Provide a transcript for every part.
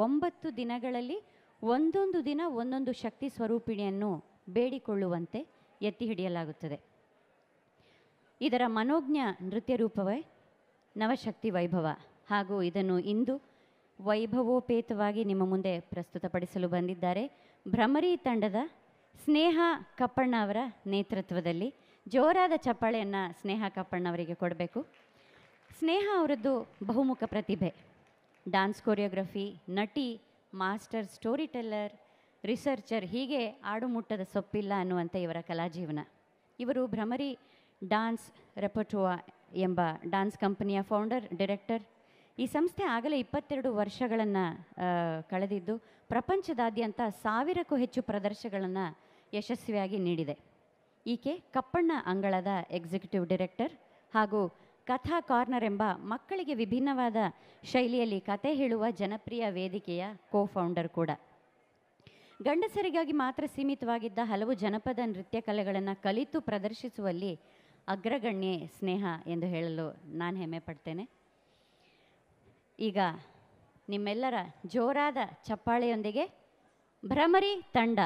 9 ದಿನಗಳಲ್ಲಿ ಒಂದೊಂದು ದಿನ ಒಂದೊಂದು ಶಕ್ತಿ ಸ್ವರೂಪಿಣಿಯನ್ನು ಬೇಡಿಕೊಳ್ಳುವಂತೆ ಎತ್ತಿ ಹಿಡಿಯಲಾಗುತ್ತದೆ. ಇದರ ಮನೋಜ್ಞ ನೃತ್ಯ ರೂಪವೇ ನವಶಕ್ತಿ ವೈಭವ. ಹಾಗೂ ಇದನ್ನು ಇಂದು ವೈಭವೋಪೇತವಾಗಿ ನಿಮ್ಮ ಮುಂದೆ ಪ್ರಸ್ತುತಪಡಿಸಲು ಬಂದಿದ್ದಾರೆ ಭ್ರಮರಿ ತಂಡದ ಸ್ನೇಹ ಕಪ್ಪಣ್ಣ ಅವರ ನೇತೃತ್ವದಲ್ಲಿ. ಜೋರಾದ ಚಪ್ಪಾಳೆಯನ್ನು ಸ್ನೇಹ ಕಪ್ಪಣ್ಣ ಅವರಿಗೆ ಕೊಡಬೇಕು. ಸ್ನೇಹ ಅವರದ್ದು ಬಹುಮುಖ ಪ್ರತಿಭೆ. ಡ್ಯಾನ್ಸ್ ಕೊರಿಯೋಗ್ರಫಿ, ನಟಿ, ಮಾಸ್ಟರ್ ಸ್ಟೋರಿ ಟೆಲ್ಲರ್, ರಿಸರ್ಚರ್, ಹೀಗೆ ಆಡುಮುಟ್ಟದ ಸೊಪ್ಪಿಲ್ಲ ಅನ್ನುವಂಥ ಇವರ ಕಲಾಜೀವನ. ಇವರು ಭ್ರಮರಿ ಡ್ಯಾನ್ಸ್ ರೆಪರ್ಟೋವಾ ಎಂಬ ಡ್ಯಾನ್ಸ್ ಕಂಪನಿಯ ಫೌಂಡರ್, ಡೈರೆಕ್ಟರ್. ಈ ಸಂಸ್ಥೆ ಆಗಲೇ 22 ವರ್ಷಗಳನ್ನು ಕಳೆದಿದ್ದು ಪ್ರಪಂಚದಾದ್ಯಂತ 1000ಕ್ಕೂ ಹೆಚ್ಚು ಪ್ರದರ್ಶನಗಳನ್ನು ಯಶಸ್ವಿಯಾಗಿ ನೀಡಿದೆ. ಈಕೆ ಕಪ್ಪಣ್ಣ ಅಂಗಳದ ಎಕ್ಸಿಕ್ಯೂಟಿವ್ ಡೈರೆಕ್ಟರ್ ಹಾಗೂ ಕಥಾ ಕಾರ್ನರ್ ಎಂಬ ಮಕ್ಕಳಿಗೆ ವಿಭಿನ್ನವಾದ ಶೈಲಿಯಲ್ಲಿ ಕತೆ ಹೇಳುವ ಜನಪ್ರಿಯ ವೇದಿಕೆಯ ಕೋ-ಫೌಂಡರ್ ಕೂಡ. ಗಂಡಸರಿಗಾಗಿ ಮಾತ್ರ ಸೀಮಿತವಾಗಿದ್ದ ಹಲವು ಜನಪದ ನೃತ್ಯ ಕಲೆಗಳನ್ನು ಕಲಿತು ಪ್ರದರ್ಶಿಸುವಲ್ಲಿ ಅಗ್ರಗಣ್ಯೆ ಸ್ನೇಹ ಎಂದು ಹೇಳಲು ನಾನು ಹೆಮ್ಮೆ ಪಡ್ತೇನೆ. ಈಗ ನಿಮ್ಮೆಲ್ಲರ ಜೋರಾದ ಚಪ್ಪಾಳೆಯೊಂದಿಗೆ ಭ್ರಮರಿ ತಂಡ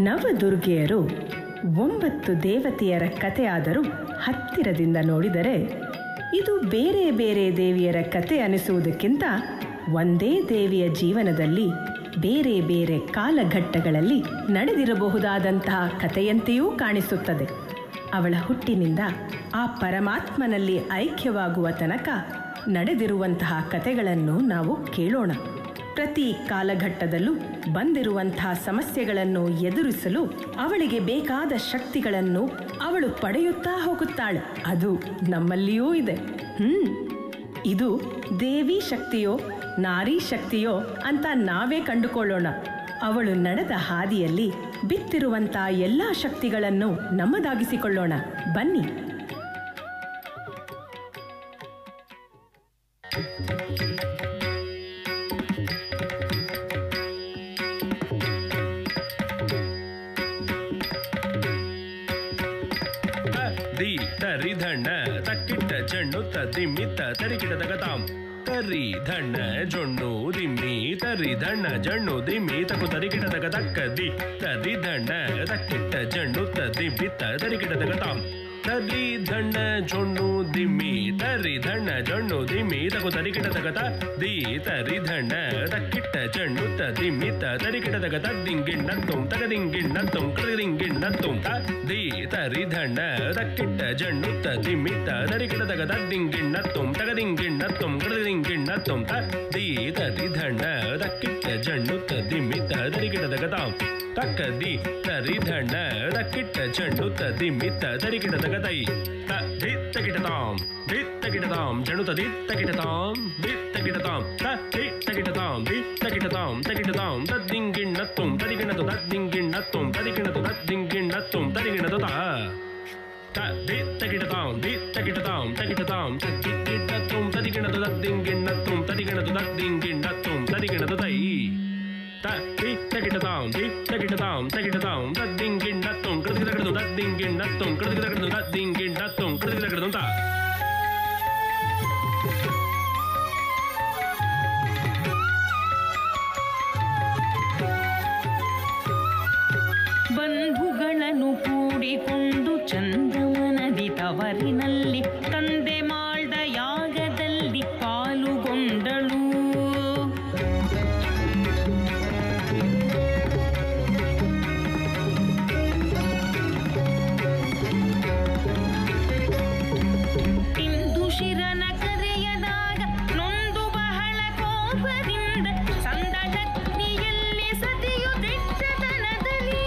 ನವದುರ್ಗೆಯರು 9 ದೇವತೆಯರ ಕಥೆಯಾದರೂ ಹತ್ತಿರದಿಂದ ನೋಡಿದರೆ ಇದು ಬೇರೆ ಬೇರೆ ದೇವಿಯರ ಕಥೆ ಅನಿಸುವುದಕ್ಕಿಂತ ಒಂದೇ ದೇವಿಯ ಜೀವನದಲ್ಲಿ ಬೇರೆ ಬೇರೆ ಕಾಲಘಟ್ಟಗಳಲ್ಲಿ ನಡೆದಿರಬಹುದಾದಂತಹ ಕಥೆಯಂತೆಯೂ ಕಾಣಿಸುತ್ತದೆ. ಅವಳ ಹುಟ್ಟಿನಿಂದ ಆ ಪರಮಾತ್ಮನಲ್ಲಿ ಐಕ್ಯವಾಗುವ ತನಕ ನಡೆದಿರುವಂತಹ ಕಥೆಗಳನ್ನು ನಾವು ಕೇಳೋಣ. ಪ್ರತಿ ಕಾಲಘಟ್ಟದಲ್ಲೂ ಬಂದಿರುವಂತಹ ಸಮಸ್ಯೆಗಳನ್ನು ಎದುರಿಸಲು ಅವಳಿಗೆ ಬೇಕಾದ ಶಕ್ತಿಗಳನ್ನು ಅವಳು ಪಡೆಯುತ್ತಾ ಹೋಗುತ್ತಾಳೆ. ಅದು ನಮ್ಮಲ್ಲಿಯೂ ಇದೆ. ಇದು ದೇವಿ ಶಕ್ತಿಯೋ ನಾರಿ ಶಕ್ತಿಯೋ ಅಂತ ನಾವೇ ಕಂಡುಕೊಳ್ಳೋಣ. ಅವಳು ನಡೆದ ಹಾದಿಯಲ್ಲಿ ಬಿತ್ತಿರುವಂತಹ ಎಲ್ಲ ಶಕ್ತಿಗಳನ್ನು ನಮ್ಮದಾಗಿಸಿಕೊಳ್ಳೋಣ. ಬನ್ನಿ. ತರಿಧಣ್ಣ ತಕ್ಕಿಟ್ಟ ಜಣ್ಣು ತಿಮ್ಮಿತ್ತ ತರಿಕಿಡದ ತಾಂ ತರಿಧಣ್ಣ ಜೊಣ್ಣು ದಿಮ್ಮಿ ತರಿಧಣ್ಣ ಜಣ್ಣು ದಿಮ್ಮಿ ತಕು ತರಿಕಿಡದ ತಕ್ಕ ದಿ ತರಿಧಣ್ಣ ತಕ್ಕಿಟ್ಟ ಜಣ್ಣು ದಿಮ್ಮಿತ್ತ ತರಿಕಿಡದ ತಾಂ ತರಿ ಧಣ್ಣ ಜೊಣ್ಣು ದಿಮ್ಮಿ ತರಿ ಧಣ್ಣ ಜೊಣ್ಣು ದಿಮ್ಮಿ ತಗು ತರಿಕಿಟ ತಗತ ದಿ ತರಿ ಧಣ್ಣ ತಕ್ಕಿಟ್ಟ ಜಣ್ಣು ದಿಮ್ಮಿ ತರಿಕಿಟ ತಗತ ದಿಂಗಿಣ್ಣ ತುಂ ತಗದಿಂಗಿಣ್ಣ ತುಂ ಕಡಿದಿಂಗಿಣ್ಣ ತುಂ ದಿ ತರಿ ಧಣ್ಣ ತಕ್ಕಿಟ್ಟ ಜಣ್ಣು ದಿಮ್ಮಿ ತರಿಕಿಟ ತಗತ ದಿಂಗಿಣ್ಣ ತುಂ ತಗದಿಂಗಿಣ್ಣ ತುಂ ಕಡಿದಿಂಗಿಣ್ಣ ತುಂ ದಿ ತರಿ ಧಣ್ಣ ತಕ್ಕಿಟ್ಟ ಜಣ್ಣು ದಿಮ್ಮಿ ತರಿಕಿಟ ತಗತಾಂ ತಕ್ಕ ದಿ ತರಿ ಧಣ್ಣ ತಕ್ಕಿಟ್ಟ ಜಣ್ಣು ದಿಮ್ಮಿ ತರಿಕಿಟ ತಗತೈ ದಿತ್ತಗಿಟತಾಂ ದಿತ್ತಗಿಟತಾಂ ಜಣ್ಣು ದಿತ್ತಗಿಟತಾಂ ದಿತ್ತಗಿಟತಾಂ ದಿತ್ತಗಿಟತಾಂ ದಿತ್ತಗಿಟತಾಂ ತಗಿಟತಾಂ ತದ್ದಿಂಗಿಣ್ಣತ್ತುಂ ತದಿಗಿಣತು ತದ್ದಿಂಗಿಣ್ಣತ್ತುಂ ತದಿಗಿಣತು ತದ್ದಿಂಗಿಣ್ಣತ್ತುಂ ತದಿಗಿಣತು ದಿತ್ತಗಿಟತಾಂ ದಿತ್ತಗಿಟತಾಂ ತಗಿಟತಾಂ ತದ್ದಿಗಿಣ್ಣತ್ತುಂ ತದಿಗಿಣತು ತದ್ದಿಂಗಿಣ್ಣತ್ತುಂ ತದಿಗಿಣತು ತದ್ದಿಂಗಿಣ್ಣತ್ತುಂ ತದಿಗಿಣತು ತೈ ದಿತ್ತಗಿಟತಾಂ ದಿತ್ತಗಿಟತಾಂ ತಗಿಟತಾಂ ತದ್ದಿಂಗಿಣ್ಣತ್ತುಂ ಕೃತಿಗಿಡಗಡದು ತದ್ದಿಂಗಿಣ್ಣತ್ತುಂ ಕೃತಿಗಿಡಗಡದು ತದ್ದಿಂಗಿಣ್ಣತ್ತುಂ ಕೃತಿಗಿಡಗಡದು ತಾ ಬಂಧುಗಳನ್ನು ಕೂಡಿಕೊಂಡು ಚಂದ್ರಮನದಿ ತವರಿನಲ್ಲಿ ತಂದೆ ಮಾಡಿದ ಯಾಗದಲ್ಲಿ ಪಾಲುಗೊಂಡಳು. ಇಂದು ಶಿರನ ಕರೆಯದಾಗ ನೊಂದು ಬಹಳ ಕೋಪದಿಂದ ಸಂದಟಗ್ನಿಯಲ್ಲಿ ಸತಿಯು ದಿಟ್ಟತನದಲ್ಲಿ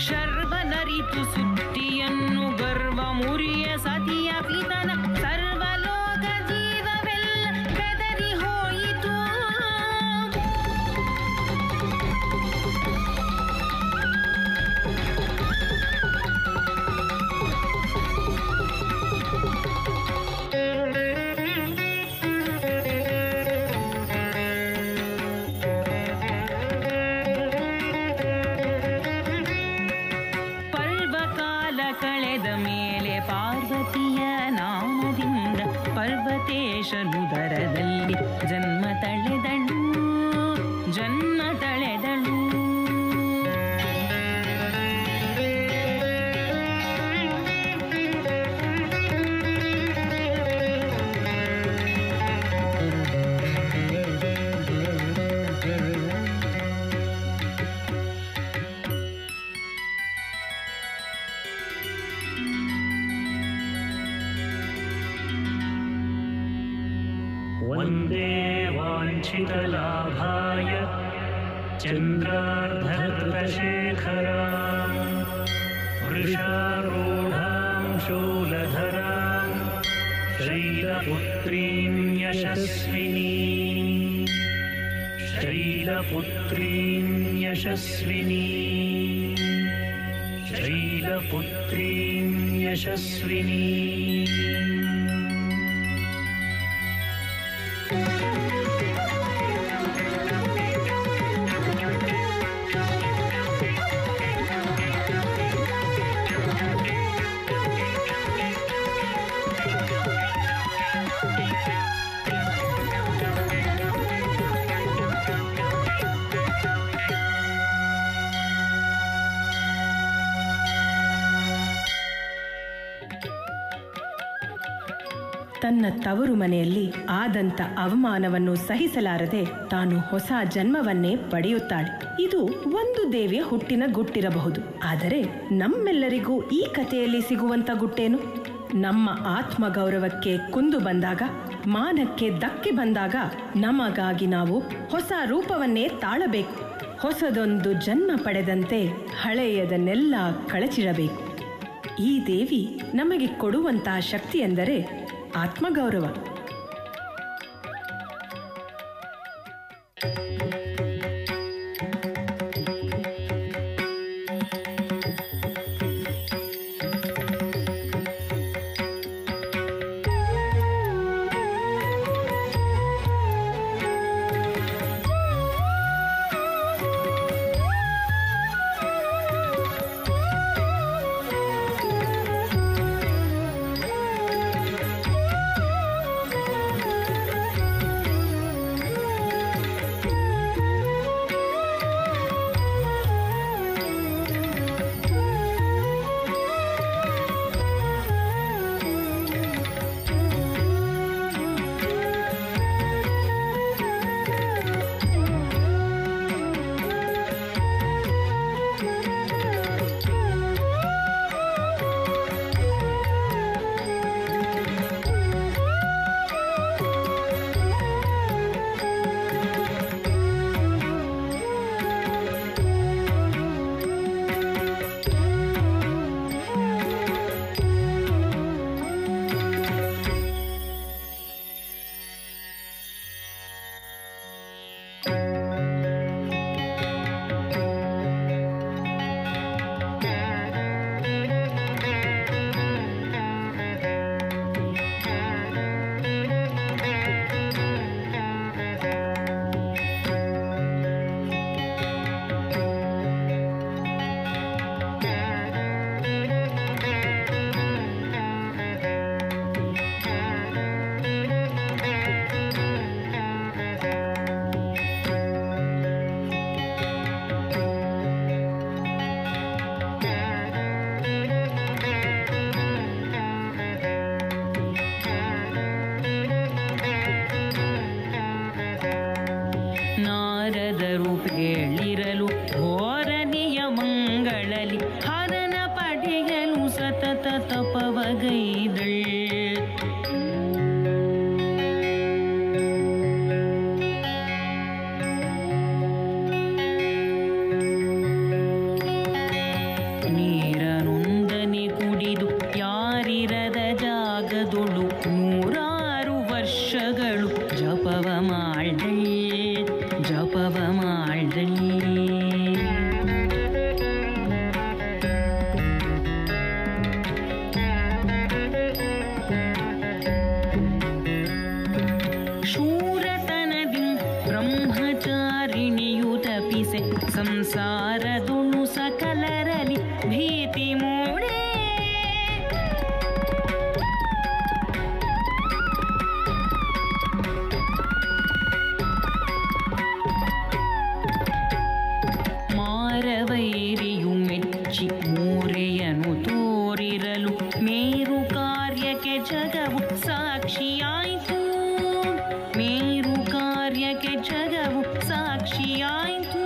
ಶರ್ವನರಿತು ಸುದ್ದಿಯನ್ನು ಗರ್ವ ಮುರಿಯ ಸತಿಯ ಪಿತನ ಸರ್ವಲೋಕ ಜೀವವೆಲ್ಲ ಬೆದರಿ ಹೋಯಿತು. ಪರ್ವಕಾಲ ಕಳೆದ ಮೇಲೆ ಪಾರ್ವತಿಯ ನಾಮದಿಂದ ಪರ್ವತೇಶನುದರದಲ್ಲಿ ಜನ್ಮ ತಳೆದಳು ಜನ್ಮ ತಳೆದಳು. वन्दे वाञ्छितलाभाय चन्द्रार्धकृतशेखरां वृषारूढां शूलधरां शैलपुत्रीं यशस्विनीं शैलपुत्रीं यशस्विनीं शैलपुत्रीं यशस्विनीं ತನ್ನ ತವರು ಮನೆಯಲ್ಲಿ ಆದಂತ ಅವಮಾನವನ್ನು ಸಹಿಸಲಾರದೆ ತಾನು ಹೊಸ ಜನ್ಮವನ್ನೇ ಪಡೆಯುತ್ತಾಳೆ. ಇದು ಒಂದು ದೇವಿಯ ಹುಟ್ಟಿನ ಗುಟ್ಟಿರಬಹುದು. ಆದರೆ ನಮ್ಮೆಲ್ಲರಿಗೂ ಈ ಕಥೆಯಲ್ಲಿ ಸಿಗುವಂತ ಗುಟ್ಟೇನು? ನಮ್ಮ ಆತ್ಮಗೌರವಕ್ಕೆ ಕುಂದು ಬಂದಾಗ, ಮಾನಕ್ಕೆ ಧಕ್ಕೆ ಬಂದಾಗ ನಮಗಾಗಿ ನಾವು ಹೊಸ ರೂಪವನ್ನೇ ತಾಳಬೇಕು. ಹೊಸದೊಂದು ಜನ್ಮ ಪಡೆದಂತೆ ಹಳೆಯದನ್ನೆಲ್ಲ ಕಳಚಿಡಬೇಕು. ಈ ದೇವಿ ನಮಗೆ ಕೊಡುವಂತಹ ಶಕ್ತಿ ಎಂದರೆ ಆತ್ಮಗೌರವ. ಹಿಂಸೆ ಸಂಸಾರದುಣು ಸಕಲರಲಿ ಭೀತಿ ಮೂಡೆ. ಮಾರವೈರಿಯು ಮೆಚ್ಚಿ ಮೂರೆಯನು ತೋರಿರಲು ಮೇರು ಕಾರ್ಯಕ್ಕೆ ಜಗವು ಸಾಕ್ಷಿಯಾಯಿತು. ಮೇರು ಕಾರ್ಯಕ್ಕೆ ಜಗವು ಸಾಕ್ಷಿಯಾಯಿತು.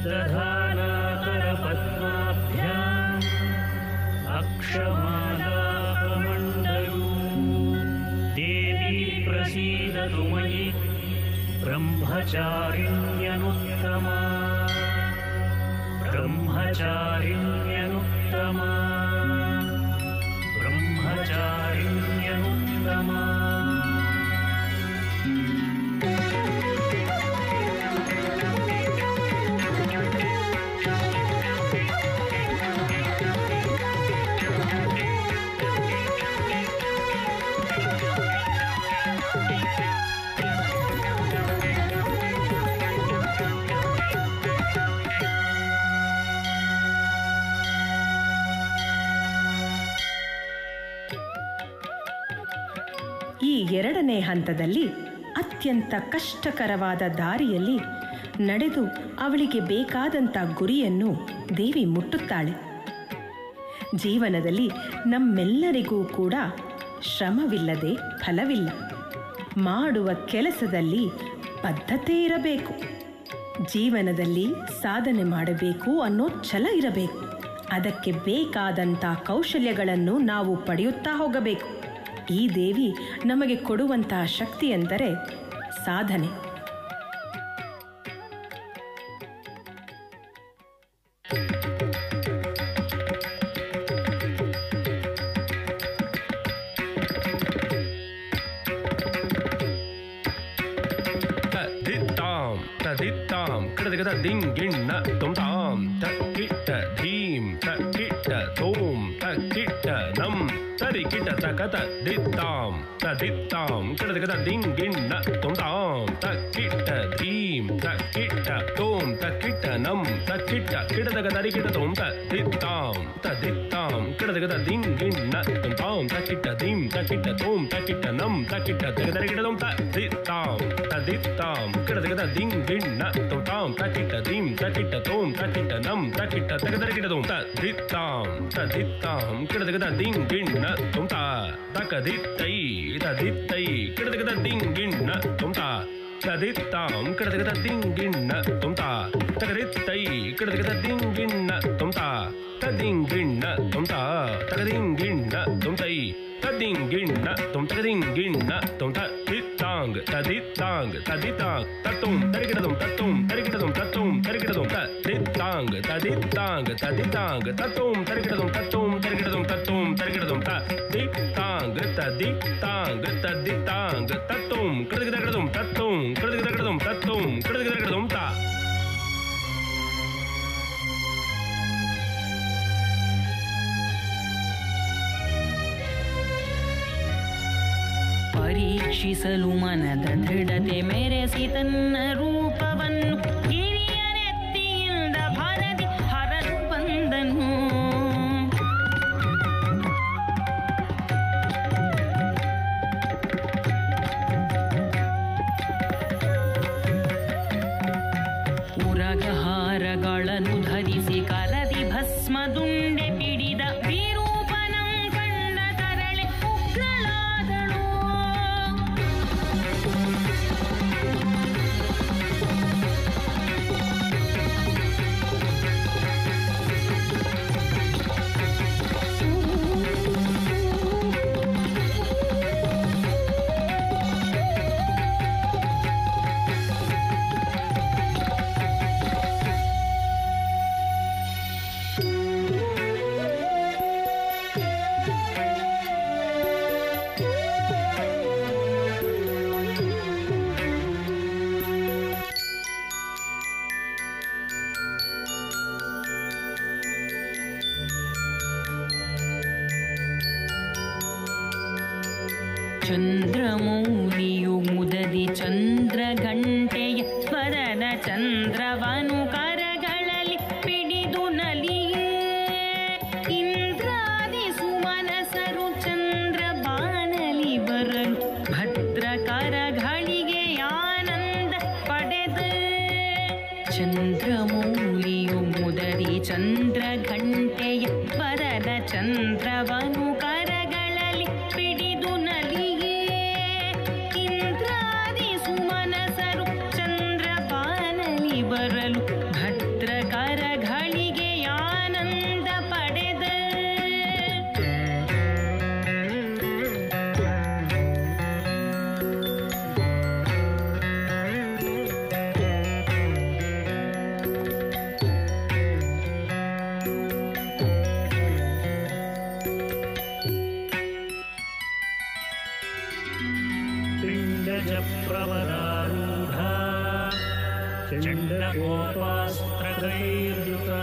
दधानाकरपद्माभ्याम् अक्षमालाकमण्डलू देवी प्रसीदतु मयि ब्रह्मचारिण्यनुत्तमा. ब्रह्मचारिण्यनुत्तमा. ब्रह्मचारिण्यनुत्तमा. ಈ ಎರಡನೇ ಹಂತದಲ್ಲಿ ಅತ್ಯಂತ ಕಷ್ಟಕರವಾದ ದಾರಿಯಲ್ಲಿ ನಡೆದು ಅವಳಿಗೆ ಬೇಕಾದಂಥ ಗುರಿಯನ್ನು ದೇವಿ ಮುಟ್ಟುತ್ತಾಳೆ. ಜೀವನದಲ್ಲಿ ನಮ್ಮೆಲ್ಲರಿಗೂ ಕೂಡ ಶ್ರಮವಿಲ್ಲದೆ ಫಲವಿಲ್ಲ. ಮಾಡುವ ಕೆಲಸದಲ್ಲಿ ಬದ್ಧತೆ ಇರಬೇಕು. ಜೀವನದಲ್ಲಿ ಸಾಧನೆ ಮಾಡಬೇಕು ಅನ್ನೋ ಛಲ ಇರಬೇಕು. ಅದಕ್ಕೆ ಬೇಕಾದಂಥ ಕೌಶಲ್ಯಗಳನ್ನು ನಾವು ಪಡೆಯುತ್ತಾ ಹೋಗಬೇಕು. ಈ ದೇವಿ ನಮಗೆ ಕೊಡುವಂತಹ ಶಕ್ತಿ ಎಂದರೆ ಸಾಧನೆ. ತದಿತ್ತಾಂ ಕಡದಗದ ದಿಂಗಿಣ್ಣ ತೊಂತಾಂ ತಕ್ಕಿಟ್ಟ ಧೀಂ ತಕ್ಕಿಟ್ಟ ತೋಂ ತಕ್ಕಿಟ್ಟ ನಂ ತರಿಕಿಟ್ಟ ತಕತ ದಿತ್ತಾಂ ತದಿತ್ತಾಂ ಕಡದಗದ ದಿಂಗಿಣ್ಣ ತೊಂತಾಂ ತಕ್ಕಿಟ್ಟ ಧೀಂ ತಕ್ಕಿಟ್ಟ ತೋಂ ತಕ್ಕಿಟ್ಟ ನಂ ತಕ್ಕಿಟ್ಟ ಕಿಡದಗ ತರಿಕಿಟ್ಟ ತೋಂ ತದಿತ್ತಾಂ ತದಿತ್ತಾಂ ಕಡದಗದ ದಿಂಗಿಣ್ಣ ತೊಂತಾಂ ತಕ್ಕಿಟ್ಟ ಧೀಂ ತಕ್ಕಿಟ್ಟ ತೋಂ ತಕ್ಕಿಟ್ಟ ನಂ ತಕ್ಕಿಟ್ಟ ತಗದರಿಕಿಟ್ಟ ತೋಂ ತದಿತ್ತಾಂ ತದಿತ್ತಾಂ ಕಡದಗದ ದಿಂಗಿಣ್ಣ ತೊಂತಾಂ ತಕ್ಕಿಟ್ಟ ಧೀಂ ತಕ್ಕಿಟ್ಟ ತೋಂ ತಕ್ಕಿಟ್ಟ ನಂ ತಕ್ಕಿಟ್ಟ ತಗದರಿಕಿಟ್ಟ ತೋಂ ತದಿತ್ತಾಂ ತದಿತ್ತಾಂ ಕಡದಗದ ದಿಂಗಿಣ್ಣ ತೊಂತ ತಕದಿತ್ತೈ ತದಿತ್ತೈ ಕಡದಗದ ದಿಂಗಿಣ್ಣ ತೊಂತ ತದಿತ್ತಾಂ ಕಡದಗದ ದಿಂಗಿಣ್ಣ ತೊಂತ ತಗದಿತ್ತೈ ಕಡದಗದ ದಿಂಗಿಣ್ಣ ತೊಂತ ತದಿಂಗಿಣ್ಣ ತೊಂತ ತಗದಿಂಗಿಣ್ಣ ತೊಂತೈ ತದಿಂಗಿಣ್ಣ ತೊಂ ತಗದಿಂಗಿಣ್ಣ ತೊಂತ ತಿತ್ತಾಂಗ್ ತದಿತ್ತಾಂಗ್ ತದಿತಾಂಗ್ ತತ್ತೋಂ ತರಿಗಿಡದಂ ತತ್ತೋಂ ತರಿಗಿಡದಂ ತತ್ತೋಂ ತರಿಗಿಡದಂ ತದಿತ್ತಾಂಗ್ ತದಿತ್ತಾಂಗ್ ತದಿತಾಂಗ್ ತತ್ತೋಂ ತರಿಗಿಡದಂ ತತ್ತೋಂ ತರಿಗಿಡದಂ ತತ್ತೋಂ ತರಿಗಿಡದಂ ತದಿತ್ತಾಂಗ್ ತದಿತ್ತಾಂಗ್ ತದಿತಾಂಗ್ ತತ್ತೋಂ ಕಡದಗದಗಡದಂ ತತ್ತೋಂ ಕಡದಗದಗಡದಂ ತತ್ತೋಂ ಕಡದಗದಗಡದಂ ತ ಪರೀಕ್ಷಿಸಲು ಮನದ ದೃಢತೆ ಮೆರೆಸಿ ತನ್ನ ರೂಪವನ್ನು ಗಿರಿಯರೆತ್ತಿಯಿಂದ ಭರದಿ ಹರದು ಬಂದನು. ಉರಗಹಾರಗಳನ್ನು ಧರಿಸಿ ಕಲದಿ ಭಸ್ಮದುಂಡೆ ಪಿಡಿದ ವಿರೂಪನಂ ಕಂಡ ತರಳೆ ಉಗ್ರಳಾದಳು. ಚಂದ್ರಮೌಳಿಯು ಮುದದಿ ಚಂದ್ರಘಂಟೆಯ ವರನ ಚಂದ್ರವನು ಕರಗಳಲ್ಲಿ ಪಿಡಿದು ನಲಿಯೇ ಇಂದ್ರಾದಿ ಸುಮನಸರು ಚಂದ್ರ ಬಾನಲಿ ಬರಲು ಭದ್ರಕರಗಳಿಗೆ ಆನಂದ ಪಡೆದ ಚಂದ್ರಮೌಳಿಯು ಮುದದಿ ಚಂದ್ರಘಂಟೆಯ ವರನ ಚಂದ್ರವನು ಕರಗಳಲ್ಲಿ ಪಿಡಿದು ನಲಿಯೇ ಇಂದ್ರಾದಿ ಸುಮನಸರು ಚಂದ್ರ ಬಾನಲಿ ಬರಲು ಭದ್ರಕರಗಳಿಗೆ ಆನಂದ ಪಡೆದ प्रवरारूढा चण्डकोपास्त्रकैर्युता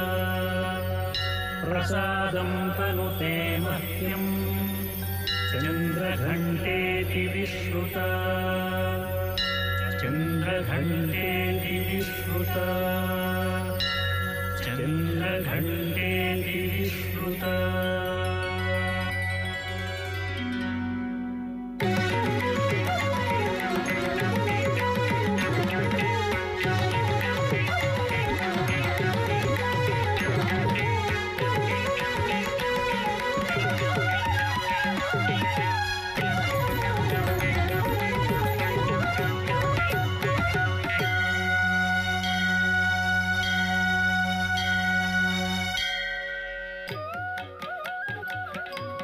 प्रसादं तनुते मह्यं चन्द्रघण्टेति विश्रुता चन्द्रघण्टेति विश्रुता चन्द्रघण्टेति विश्रुता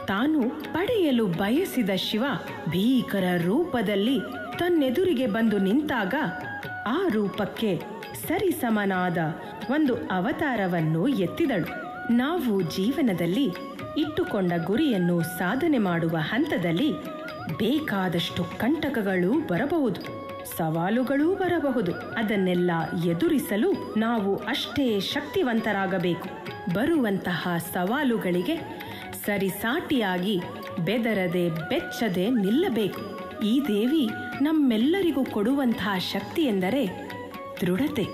ತಾನು ಪಡೆಯಲು ಬಯಸಿದ ಶಿವ ಭೀಕರ ರೂಪದಲ್ಲಿ ತನ್ನೆದುರಿಗೆ ಬಂದು ನಿಂತಾಗ ಆ ರೂಪಕ್ಕೆ ಸರಿಸಮನಾದ ಒಂದು ಅವತಾರವನ್ನು ಎತ್ತಿದಳು. ನಾವು ಜೀವನದಲ್ಲಿ ಇಟ್ಟುಕೊಂಡ ಗುರಿಯನ್ನು ಸಾಧನೆ ಮಾಡುವ ಹಂತದಲ್ಲಿ ಬೇಕಾದಷ್ಟು ಕಂಟಕಗಳು ಬರಬಹುದು, ಸವಾಲುಗಳೂ ಬರಬಹುದು. ಅದನ್ನೆಲ್ಲ ಎದುರಿಸಲು ನಾವು ಅಷ್ಟೇ ಶಕ್ತಿವಂತರಾಗಬೇಕು. ಬರುವಂತಹ ಸವಾಲುಗಳಿಗೆ ಸರಿಸಾಟಿಯಾಗಿ ಬೆದರದೆ ಬೆಚ್ಚದೆ ನಿಲ್ಲಬೇಕು. ಈ ದೇವಿ ನಮ್ಮೆಲ್ಲರಿಗೂ ಕೊಡುವಂತಹ ಶಕ್ತಿ ಎಂದರೆ ದೃಢತೆ.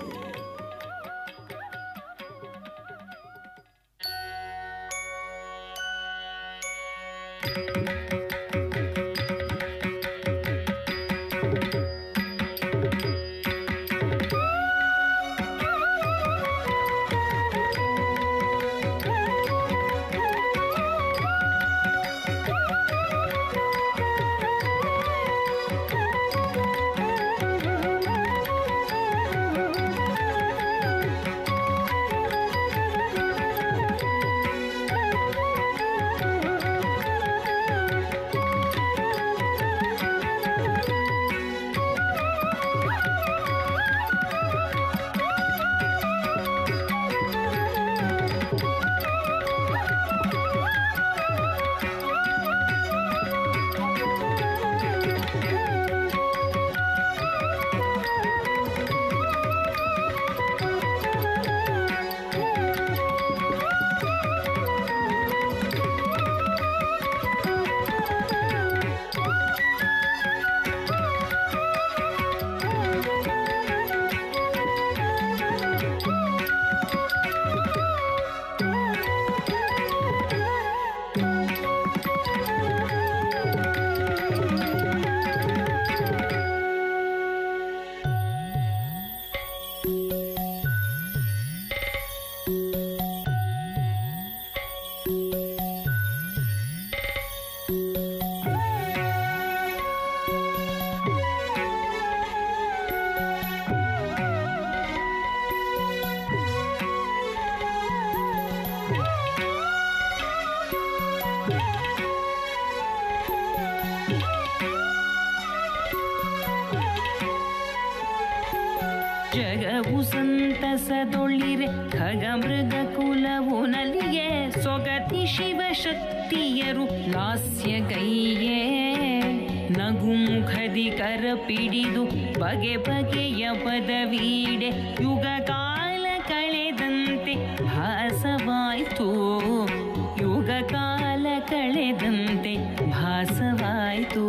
ಜಗವು ಸಂತಸದೊಳ್ಳಿರೆ ಖಗ ಮೃಗ ಕುಲವು ನಲಿಗೆ ಸೊಗತಿ ಶಿವಶಕ್ತಿಯರು ಲಾಸ್ಯಗೈಯೇ ನಗುಮುಖದಿ ಕರ ಪಿಡಿದು ಬಗೆ ಬಗೆಯ ಪದವೀಡೆ ಯುಗ ಕಾಲ ಕಳೆದಂತೆ ಭಾಸವಾಯಿತು ಯುಗ ಕಾಲ ಕಳೆದಂತೆ ಭಾಸವಾಯಿತು.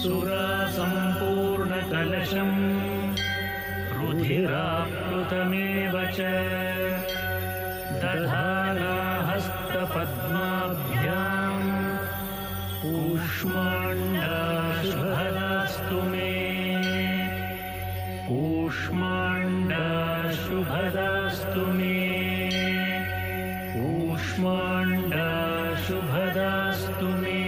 सुरासम्पूर्णकलशम् रुधिराप्लुतमेव च दधाना हस्तपद्माभ्याम् कूष्माण्डाशुभदास्तु मे कूष्माण्डाशुभदास्तु मे कूष्माण्डाशुभदास्तु मे.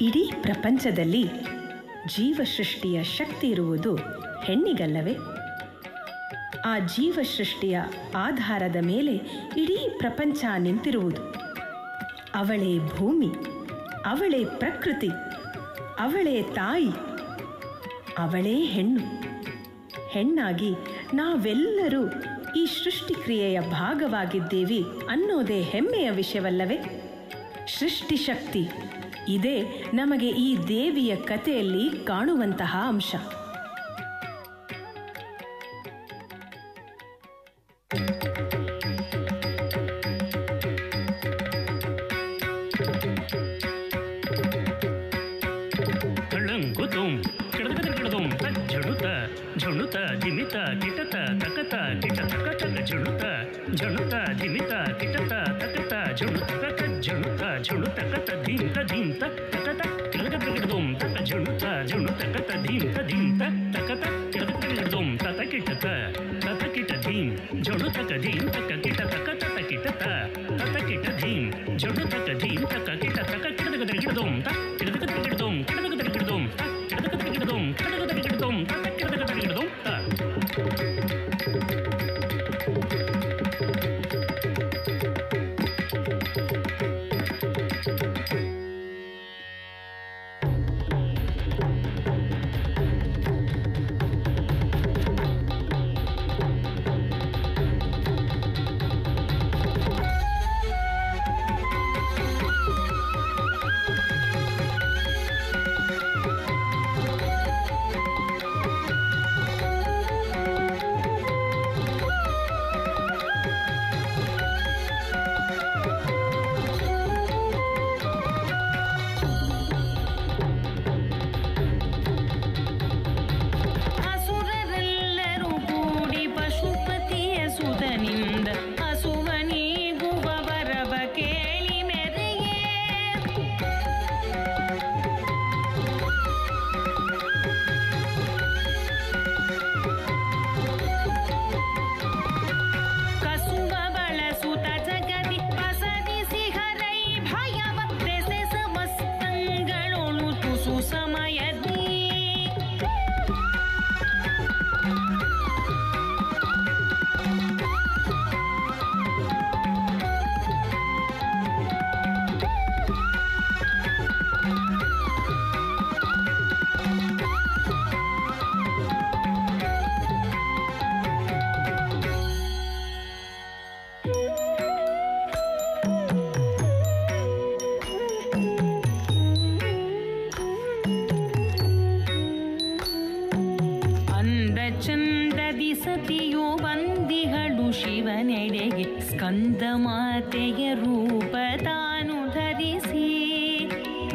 ಇಡೀ ಪ್ರಪಂಚದಲ್ಲಿ ಜೀವಸೃಷ್ಟಿಯ ಶಕ್ತಿ ಇರುವುದು ಹೆಣ್ಣಿಗಲ್ಲವೇ? ಆ ಜೀವಸೃಷ್ಟಿಯ ಆಧಾರದ ಮೇಲೆ ಇಡೀ ಪ್ರಪಂಚ ನಿಂತಿರುವುದು. ಅವಳೇ ಭೂಮಿ, ಅವಳೇ ಪ್ರಕೃತಿ, ಅವಳೇ ತಾಯಿ, ಅವಳೇ ಹೆಣ್ಣು. ಹೆಣ್ಣಾಗಿ ನಾವೆಲ್ಲರೂ ಈ ಸೃಷ್ಟಿಕ್ರಿಯೆಯ ಭಾಗವಾಗಿದ್ದೇವೆ ಅನ್ನೋದೇ ಹೆಮ್ಮೆಯ ವಿಷಯವಲ್ಲವೇ? ಸೃಷ್ಟಿಶಕ್ತಿ ಇದೇ ನಮಗೆ ಈ ದೇವಿಯ ಕಥೆಯಲ್ಲಿ ಕಾಣುವಂತಹ ಅಂಶ. ಝುಣುತ ಧಿಮಿತ ಕಿಟತ ತಕತ ಕಿಟ ತಕತ ಝುಣುತ ಝುಣುತ ಧಿಮಿತ ಕಿಟತ ತಕತ ಝುಣುತ ತಕ ಝುಣುತ ಝುಣುತ ಕತ ಧೀಂತ ಧೀಂತ ತಕತ ಕಿಳಗದಗಿಡದೋಂ ತಕ ಝುಣುತ ಝುಣುತ ಕತ ಧೀಂತ ಧೀಂತ ತಕತ ಕಿಳಗದಗಿಡದೋಂ ತತ ಕಿಟತ ತತ ಕಿಟ ಧೀಂ ಝುಣುತ ಕ ಧೀಂ ತಕ ಕಿಟ ತಕತ ತಕಿಟತ ತತ ಕಿಟ ಧೀಂ ಝುಣುತ ಕ ಧೀಂ ತಕ ಕಿಟ ತಕ ಕಿಳಗದಗಿಡದೋಂ ತ ಕಿಳಗದಗಿಡದೋಂ ಕಿಳಗದಗಿಡದೋಂ ತ ಕಿಳಗದಗಿಡದೋಂ ಕಿಳಗದಗಿಡದೋಂ ತತ ಕಿಳಗದಗಿಡದೋಂ ತ. ಸತಿಯು ಬಂದಿಗಳು ಶಿವನೆಡೆಗೆ ಸ್ಕಂದ ಮಾತೆಯ ರೂಪ ತಾನು ಧರಿಸಿ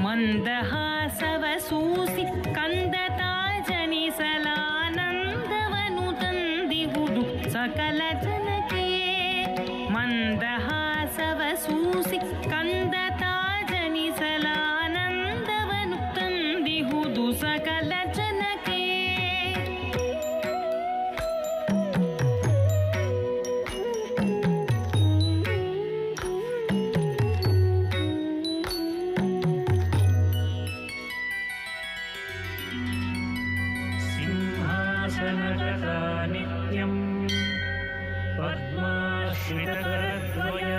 ಮಂದಹಾಸವ ಸೂಸಿ ಕಂದ ತಾಜನಿಸಲಾನಂದವನು ತಂದಿಹುದು ಸಕಲ ಜನಕ್ಕೆ ಮಂದಹಾಸವ ಸೂಸಿ ಕಂದ ತಾಜನಿಸಲಾನಂದವನು ತಂದಿಹುದು ಸಕಲ ಜನಕ್ಕೆ ಸಿಂಹಾಸನಗತಾ ನಿತ್ಯಂ ಪದ್ಮಾಶ್ರಿತಕರದ್ವಯ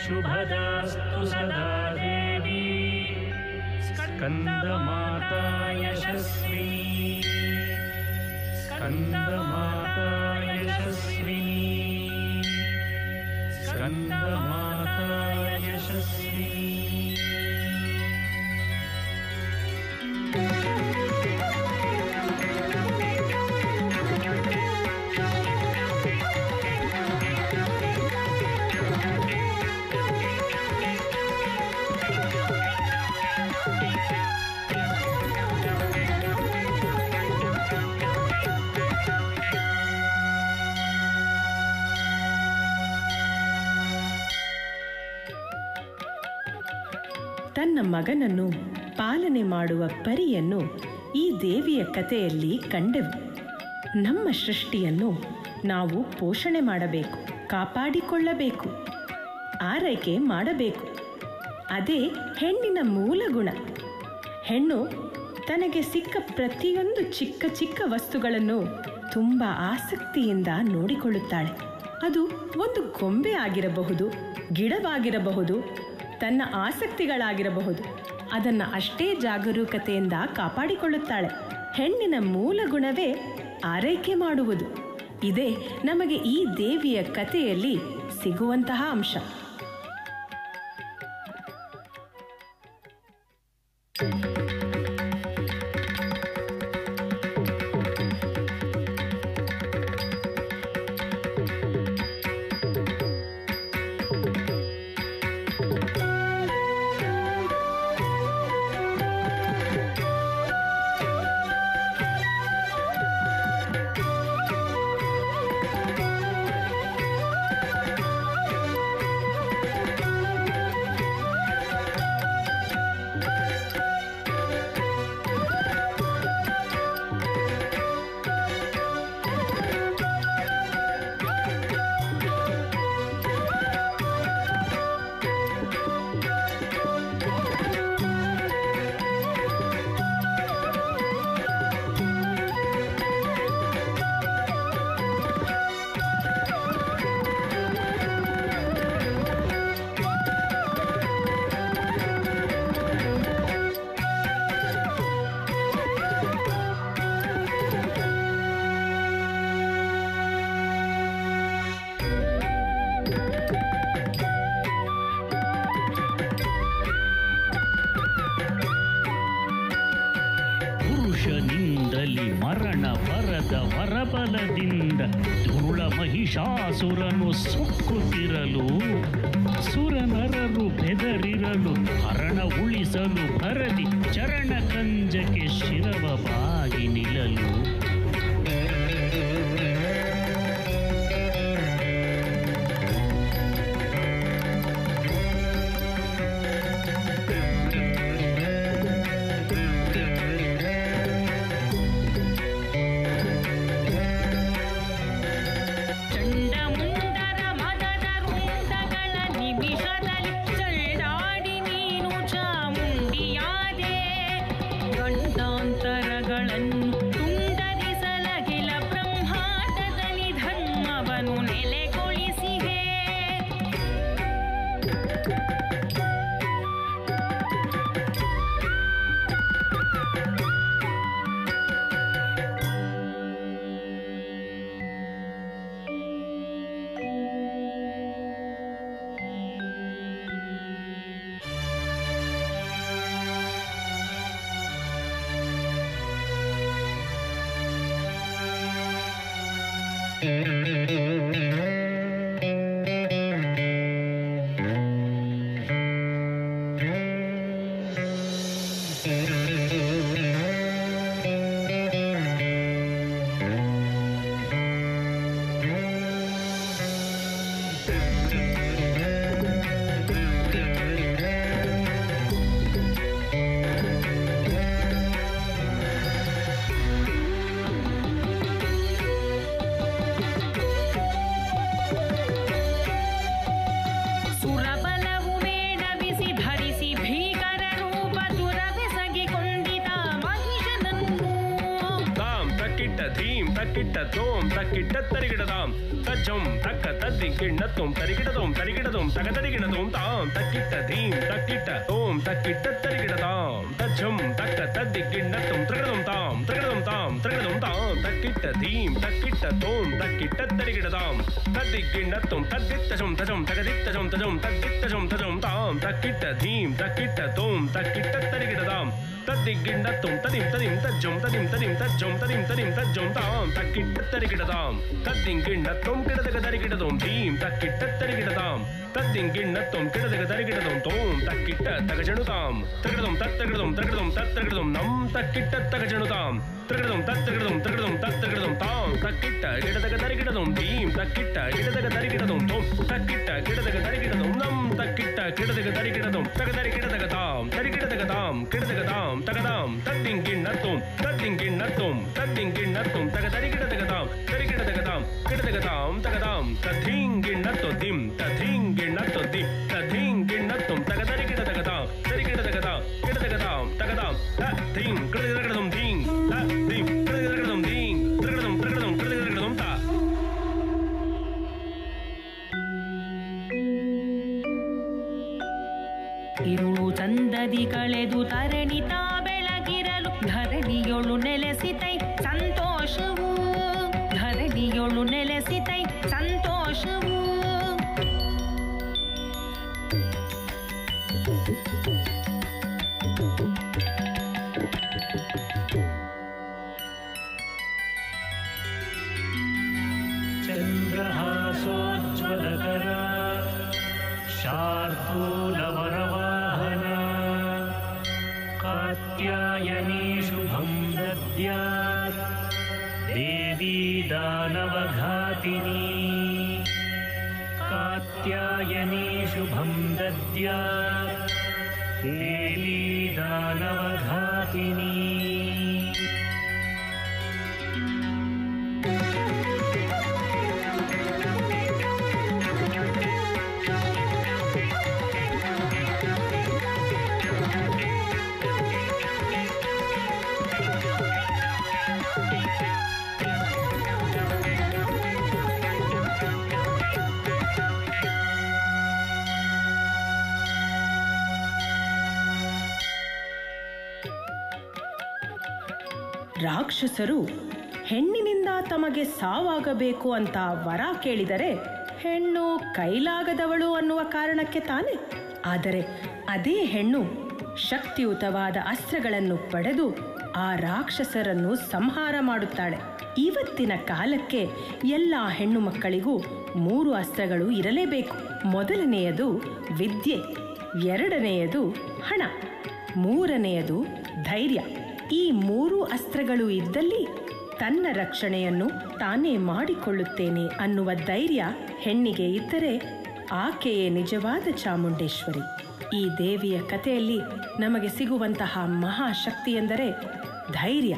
ಶುಭದಾಸ್ತು ಸದಾ ದೇವಿ ಸ್ಕಂದಮಾತಾ ಯಶಸ್ವಿನಿ ಸ್ಕಂದಮಾತಾ ಯಶಸ್ವಿನಿ ಸ್ಕಂದಮಾತಾ ಯಶಸ್ವಿನಿ. ತನ್ನ ಮಗನನ್ನು ಪಾಲನೆ ಮಾಡುವ ಪರಿಯನ್ನು ಈ ದೇವಿಯ ಕಥೆಯಲ್ಲಿ ಕಂಡೆವು. ನಮ್ಮ ಸೃಷ್ಟಿಯನ್ನು ನಾವು ಪೋಷಣೆ ಮಾಡಬೇಕು, ಕಾಪಾಡಿಕೊಳ್ಳಬೇಕು, ಆರೈಕೆ ಮಾಡಬೇಕು. ಅದೇ ಹೆಣ್ಣಿನ ಮೂಲ ಗುಣ. ಹೆಣ್ಣು ತನಗೆ ಸಿಕ್ಕ ಪ್ರತಿಯೊಂದು ಚಿಕ್ಕ ಚಿಕ್ಕ ವಸ್ತುಗಳನ್ನು ತುಂಬ ಆಸಕ್ತಿಯಿಂದ ನೋಡಿಕೊಳ್ಳುತ್ತಾಳೆ. ಅದು ಒಂದು ಗೊಂಬೆ ಆಗಿರಬಹುದು, ಗಿಡವಾಗಿರಬಹುದು, ತನ್ನ ಆಸಕ್ತಿಗಳಾಗಿರಬಹುದು. ಅದನ್ನು ಅಷ್ಟೇ ಜಾಗರೂಕತೆಯಿಂದ ಕಾಪಾಡಿಕೊಳ್ಳುತ್ತಾಳೆ. ಹೆಣ್ಣಿನ ಮೂಲ ಗುಣವೇ ಆರೈಕೆ ಮಾಡುವುದು. ಇದೇ ನಮಗೆ ಈ ದೇವಿಯ ಕಥೆಯಲ್ಲಿ ಸಿಗುವಂತಹ ಅಂಶ. ಮರಣ ಬರದ ವರಬಲದಿಂದ ಧೂಳ ಮಹಿಷಾಸುರನು ಸುಕ್ಕುತ್ತಿರಲು ಸುರನರರು ಬೆದರಿರಲು ಹರಣ ಉಳಿಸಲು ಭರದಿ ಚರಣ ಕಂಜಕ್ಕೆ ಶಿರವ ಬಾಗಿ ನಿಲ್ಲಲು ತೋಂ ತಕ್ಕಿಟ್ಟ ತರಿಗಿಡದಾಂ ತಜ್ಜಂ ತಕ್ಕ ತದ್ದಿಗಿಣ್ಣತ್ತೋಂ ತರಿಗಿಡದೋಂ ತರಿಗಿಡದೋಂ ತಗ ತರಿಗಿಡದೋಂ ತಾಂ ತಕ್ಕಿಟ್ಟ ಧೀಂ ತಕ್ಕಿಟ್ಟ ತೋಂ ತಕ್ಕಿಟ್ಟ ತರಿಗಿಡದಾಂ ತಜ್ಜಂ ತಕ್ಕ ತದ್ದಿಗಿಣ್ಣತ್ತೋಂ ತರಿಗಿಡದೋಂ ತಾಂ ತರಿಗಿಡದೋಂ ತಾಂ ತರಿಗಿಡದೋಂ ತಾಂ ತಕ್ಕಿಟ್ಟ ಧೀಂ ತಕ್ಕಿಟ್ಟ ತೋಂ ತಕ್ಕಿಟ್ಟ ತರಿಗಿಡದಾಂ ತದ್ದಿಗಿಣ್ಣತ್ತೋಂ ತದ್ದಿತ್ತಜಂ ತಜಂ ತಗದಿತ್ತಜಂ ತಜಂ ತದ್ದಿತ್ತಜಂ ತಜಂ ತಾಂ ತಕ್ಕಿಟ್ಟ ಧೀಂ ತಕ್ಕಿಟ್ಟ ತೋಂ ತಕ್ಕಿಟ್ಟ ತರಿಗಿಡದಾಂ ತದ್ದಿಗಿಣ್ಣತ್ತೋಂ ತದಿಂ ತದಿಂ ತಜ್ಜಂ ತದಿಂ ತದಿಂ ತಜ್ಜಂ ತದಿಂ ತದಿಂ ತಜ್ಜಂ ತಾಂ ತಕ್ಕಿಟ್ಟ ತರಿಗಿಡದಾಂ ತದ್ದಿಂಗಿಣ್ಣತ್ತೋಂ ಕಿಡದಗ ತರಿಗಿಡದೋಂ ಧೀಂ ತಕ್ಕಿಟ್ಟ ತರಿಗಿಡದಾಂ ತದ್ದಿಂಗಿಣ್ಣತ್ತೋಂ ಕಿಡದಗ ತರಿಗಿಡದೋಂ ತೋಂ ತಕ್ಕಿಟ್ಟ ತಗಜಣುತಾಂ ತಗಡದೋಂ ತತ್ತಗಡದೋಂ ತಗಡದೋಂ ತತ್ತಗಡದೋಂ ನಂ ತಕ್ಕಿಟ್ಟ ತಗಜಣುತಾಂ ತಗಡದೋಂ ತತ್ತಗಡದೋಂ ತಗಡದೋಂ ತತ್ತಗಡದೋಂ ತಾಂ ತಕ್ಕಿಟ್ಟ ಗಿಡದಗ ತರಿಗಿಡದೋಂ ಧೀಂ ತಕ್ಕಿಟ್ಟ ಗಿಡದಗ ತರಿಗಿಡದೋಂ ತೋಂ ತಕ್ಕಿಟ್ಟ ಗಿಡದಗ ತರಿಗಿಡದೋಂ ನಂ ತಕ್ಕಿಟ್ಟ ಗಿಡದಗ ತರಿಗಿಡದೋಂ ತಗದರಿಗಿಡದಗ ತಾಂ ತರಿಗಿಡದಗ ತಾಂ ಕಿಡದಗ ತಾಂ ತಗದಾಂ ತದ್ದಿಂಗಿಣ್ಣತ್ತೋಂ ತದ್ದಿಂಗಿಣ್ಣತ್ತೋಂ ತದ್ದಿಂಗಿಣ್ಣತ್ತೋಂ ತಗದರಿಗಿಡದಗದಾಂ ತರಿಗಿಡದಗದಾಂ ಕಿಡದಗದಾಂ ತಗದಾಂ ತದ್ದಿಂಗಿಣ್ಣತ್ತೋ ದಿಂ ತದ್ದಿಂಗಿಣ್ಣತ್ತೋ ದಿಂ ತದ್ದಿಂಗಿಣ್ಣತ್ತೋಂ ತಗದರಿಗಿಡದಗದಾಂ ತರಿಗಿಡದಗದಾಂ ಕಿಡದಗದಾಂ ತಗದಾಂ ತದ್ದಿಂ ಕಿಡದಗದಗದೋಂ ದಿಂ ತದ್ದಿಂ ಕಿಡದಗದಗದೋಂ ದಿಂ ತಗದಂ ತಗದಂ ಕಿಡದಗದಗದೋಂ ತಾ ಇರುಳು ಚಂದದಿ ಕಳೆದು ತರಣಿತಾ ಬೆಳಗಿರಲು ಧರಣಿಯೊಳು ನೆಲೆಸಿತೈ ಸಂತೋಷವು ಧರಣಿಯೊಳು ನೆಲೆಸಿತೈ ಸಂತೋಷವು ಚಂದ್ರಹಾಸೋಜ್ವಲಕರ ಶಾರ್ದೂಲವರವಾಹನ ಕಾತ್ಯಾಯನಿ ಶುಭಂ ದದ್ಯಾತ್ ದೇವಿ ದಾನವಘಾತಿನಿ ಕಾತ್ಯಾಯನಿ ಶುಭಂ ದದ್ಯಾತ್ ದೇವಿ ದಾನವಘಾತಿನಿ ರಾಕ್ಷಸರು ಹೆಣ್ಣಿನಿಂದ ತಮಗೆ ಸಾವಾಗಬೇಕು ಅಂತ ವರ ಕೇಳಿದರೆ ಹೆಣ್ಣು ಕೈಲಾಗದವಳು ಅನ್ನುವ ಕಾರಣಕ್ಕೆ ತಾನೆ. ಆದರೆ ಅದೇ ಹೆಣ್ಣು ಶಕ್ತಿಯುತವಾದ ಅಸ್ತ್ರಗಳನ್ನು ಪಡೆದು ಆ ರಾಕ್ಷಸರನ್ನು ಸಂಹಾರ ಮಾಡುತ್ತಾಳೆ. ಇವತ್ತಿನ ಕಾಲಕ್ಕೆ ಎಲ್ಲ ಹೆಣ್ಣು ಮಕ್ಕಳಿಗೂ 3 ಅಸ್ತ್ರಗಳು ಇರಲೇಬೇಕು. ಮೊದಲನೆಯದು ವಿದ್ಯೆ, ಎರಡನೆಯದು ಹಣ, ಮೂರನೆಯದು ಧೈರ್ಯ. ಈ 3 ಅಸ್ತ್ರಗಳು ಇದ್ದಲ್ಲಿ ತನ್ನ ರಕ್ಷಣೆಯನ್ನು ತಾನೇ ಮಾಡಿಕೊಳ್ಳುತ್ತೇನೆ ಅನ್ನುವ ಧೈರ್ಯ ಹೆಣ್ಣಿಗೆ ಇದ್ದರೆ ಆಕೆಯೇ ನಿಜವಾದ ಚಾಮುಂಡೇಶ್ವರಿ. ಈ ದೇವಿಯ ಕಥೆಯಲ್ಲಿ ನಮಗೆ ಸಿಗುವಂತಹ ಮಹಾಶಕ್ತಿ ಎಂದರೆ ಧೈರ್ಯ.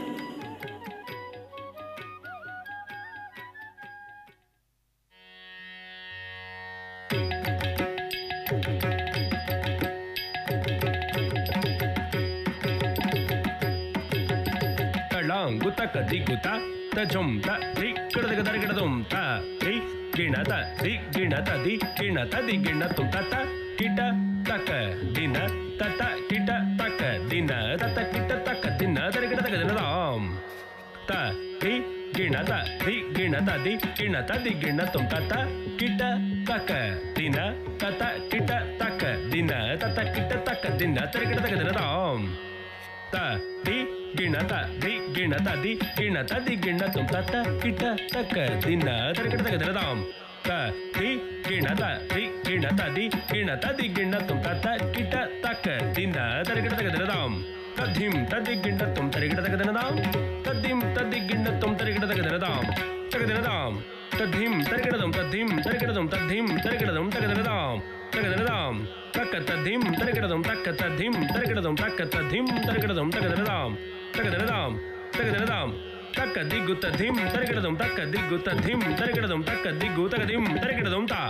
ಗುತಕ ದಿಗುತ ತಜಂ ತ ದಿ ಕಿಡದಗ ದರಿಗಿಡದಂ ತ ದಿ ಗಿಣತ ದಿ ಗಿಣತ ದಿ ಗಿಣತ ದಿ ಗಿಣತಂ ತತ ಕಿಟ ತಕ ದಿನ ತತ ಕಿಟ ತಕ ದಿನ ತತ ಕಿಟ ತಕ ದಿನ ದರಿಗಿಡದಗ ದಿನದಾಂ ತ ದಿ ಗಿಣತ ದಿ ಗಿಣತ ದಿ ಗಿಣತ ದಿ ಗಿಣತಂ ತತ ಕಿಟ ತಕ ದಿನ ತತ ಕಿಟ ತಕ ದಿನ ತತ ಕಿಟ ತಕ ದಿನ ದರಿಗಿಡದಗ ದಿನದಾಂ ತ ದಿ ಗಿಣತ ದಿ ಗಿಣತ ದಿ ಗಿಣತ ದಿ ಗಿಣತಂ ತತ್ತ ಕಿಟ ತಕ್ಕ ದಿನ ತರಗಿಡ ತಗದರದಾಂ ತ ದಿ ಗಿಣತ ದಿ ಗಿಣತ ದಿ ಗಿಣತ ದಿ ಗಿಣತಂ ತತ್ತ ಕಿಟ ತಕ್ಕ ದಿನ ತರಗಿಡ ತಗದರದಾಂ ತದ್ಧಿಂ ತದ್ದಿ ಗಿಣತಂ ತರಗಿಡ ತಗದರದಾಂ ತದ್ಧಿಂ ತದ್ದಿ ಗಿಣತಂ ತರಗಿಡ ತಗದರದಾಂ ತಗದರದಾಂ ತದ್ಧಿಂ ತರಗಿಡದಂ ತದ್ಧಿಂ ತರಗಿಡದಂ ತದ್ಧಿಂ ತರಗಿಡದಂ ತಗದರದಾಂ ತಗದರದಾಂ ತಕ್ಕ ತದ್ಧಿಂ ತರಗಿಡದಂ ತಕ್ಕ ತದ್ಧಿಂ ತರಗಿಡದಂ ತಕ್ಕ ತದ್ಧಿಂ ತರಗಿಡದಂ ತಗದರದಾಂ ತಗದರದಾಂ ತಗದರದಾಂ ತಕ್ಕ ದಿಗ್ಗು ತದ್ಧಿಂ ತರಗಿಡದಂ ತಕ್ಕ ದಿಗ್ಗು ತದ್ಧಿಂ ತರಗಿಡದಂ ತಕ್ಕ ದಿಗ್ಗು ತಗದಿಂ ತರಗಿಡದಂ ತಾ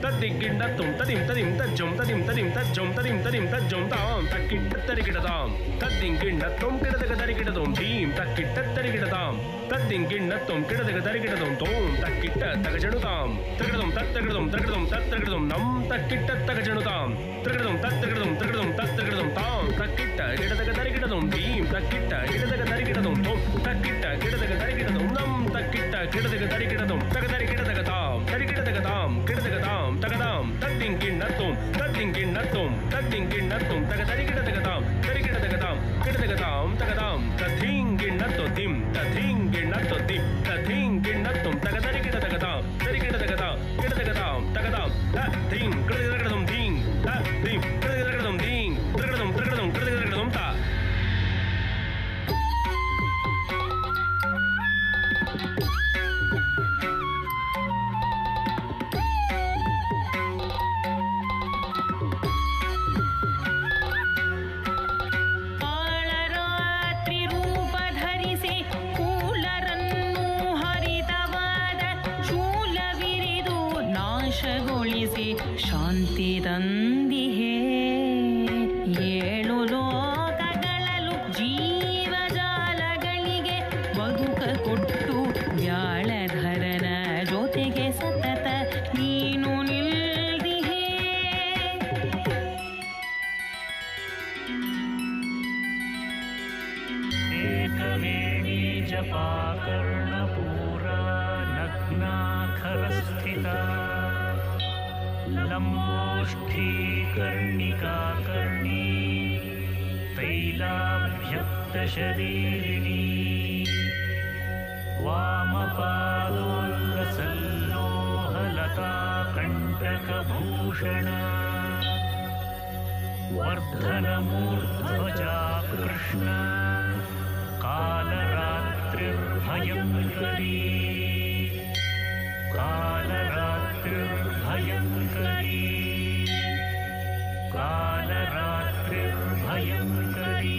ತದ್ದಿಗ್ಗಿಂಡತ್ತುಂ ತದಿಂ ತದಿಂ ತಜ್ಜಂ ತದಿಂ ತದಿಂ ತಜ್ಜಂ ತದಿಂ ತದಿಂ ತಜ್ಜಂ ತಾಂ ತಕ್ಕಿಟ್ಟತ್ತರಿಗಿಡದಾಂ ತದ್ದಿಂಗಿಂಡತ್ತುಂ ಕಿಡದಗ ತರಿಗಿಡದೋಂ ಧೀಂ ತಕ್ಕಿಟ್ಟತ್ತರಿಗಿಡದಾಂ ತದ್ದಿಂಗಿಂಡತ್ತುಂ ಕಿಡದಗ ತರಿಗಿಡದೋಂ ತೋಂ ತಕ್ಕಿಟ್ಟ ತಗಜಣುತಾಂ ತಗಡದಂ ತತ್ತಗಡದಂ ತಗಡದಂ ತತ್ತಗಡದಂ ನಂ ತಕ್ಕಿಟ್ಟ ತಗಜಣುತಾಂ ತಗಡದಂ ತತ್ತಗಡದಂ ತಗಡದಂ ತತ್ತಗಡದಂ ತಾಂ ತಕ್ಕಿಟ್ಟ ಗಿಡದಗ ತರಿಗಿಡದೋಂ ಧೀಂ ತಕ್ಕಿಟ್ಟ ಗಿಡದಗ ತರಿಗಿಡದೋಂ ತೋಂ ತಕ್ಕಿಟ್ಟ ಗಿಡದಗ ತರಿಗಿಡದೋಂ ನಂ ತಕ್ಕಿಟ್ಟ ಗಿಡದಗ ತರಿಗಿಡದೋಂ ತಗದರಿ ಗಿಡದಗ ತಾಂ ತರಿಗಿಡದಗ ತಾಂ ಗಿಡದಗ ತಾಂ ತಗದಾಂ ತದ್ದಿಂಗಿಂಡತ್ತುಂ ತದ್ದಿಂಗಿಂಡತ್ತುಂ ತದ್ದಿಂಗಿಂಡತ್ತುಂ ತಗದರಿಗಿಡದಗದಾಂ ತರಿಗಿಡದಗದಾಂ ಗಿಡದಗದಾಂ ತಗದಾಂ ತದ್ದಿಂಗಿಂಡತ್ತು ದಿಂ ತದ್ದಿಂಗಿಂಡತ್ತು ದಿಂ ತದ್ದಿಂಗಿಂಡತ್ತುಂ ತಗದರಿಗಿಡದಗದಾಂ ತರಿಗಿಡದಗದಾಂ ಗಿಡದಗದಾಂ ತಗದಾಂ ತದ್ದಿಂ ಗಿಡದಗಡದಂ ದಿಂ ತದ್ದಿಂ ಗಿಡದಗಡದಂ ದಿಂ ಗಿಡದಗಡದಂ ಗಿಡದಗಡದಂ ಗಿಡದಗಡದಂ ತಾ ಶಾಂತಿ ತಂದಿಹೇ ಏಳು ಲೋಕಗಳಲು ಜೀವಜಾಲಗಳಿಗೆ ಬದುಕ ಕೊಟ್ಟು ವ್ಯಾಳಧರನ ಜೊತೆಗೆ ಸತತ ನೀನು ನಿಲ್ದಿಹೇ ಏಕವೇಣಿ ಜಪಾಕರ್ಣಪೂರ ನಗ್ನಾಖರಸ್ಥಿತ लम्बोष्ठी कर्णिकाकर्णी तैलाभ्यक्तशरीरिणी वामपादोल्लसल्लोहलताकण्टकभूषण वर्धनमूर्ध्वजा कृष्ण कालरात्रिर्भयङ्करी कालरात्रिर्भयङ्करी कालरात्रिर्भयङ्करी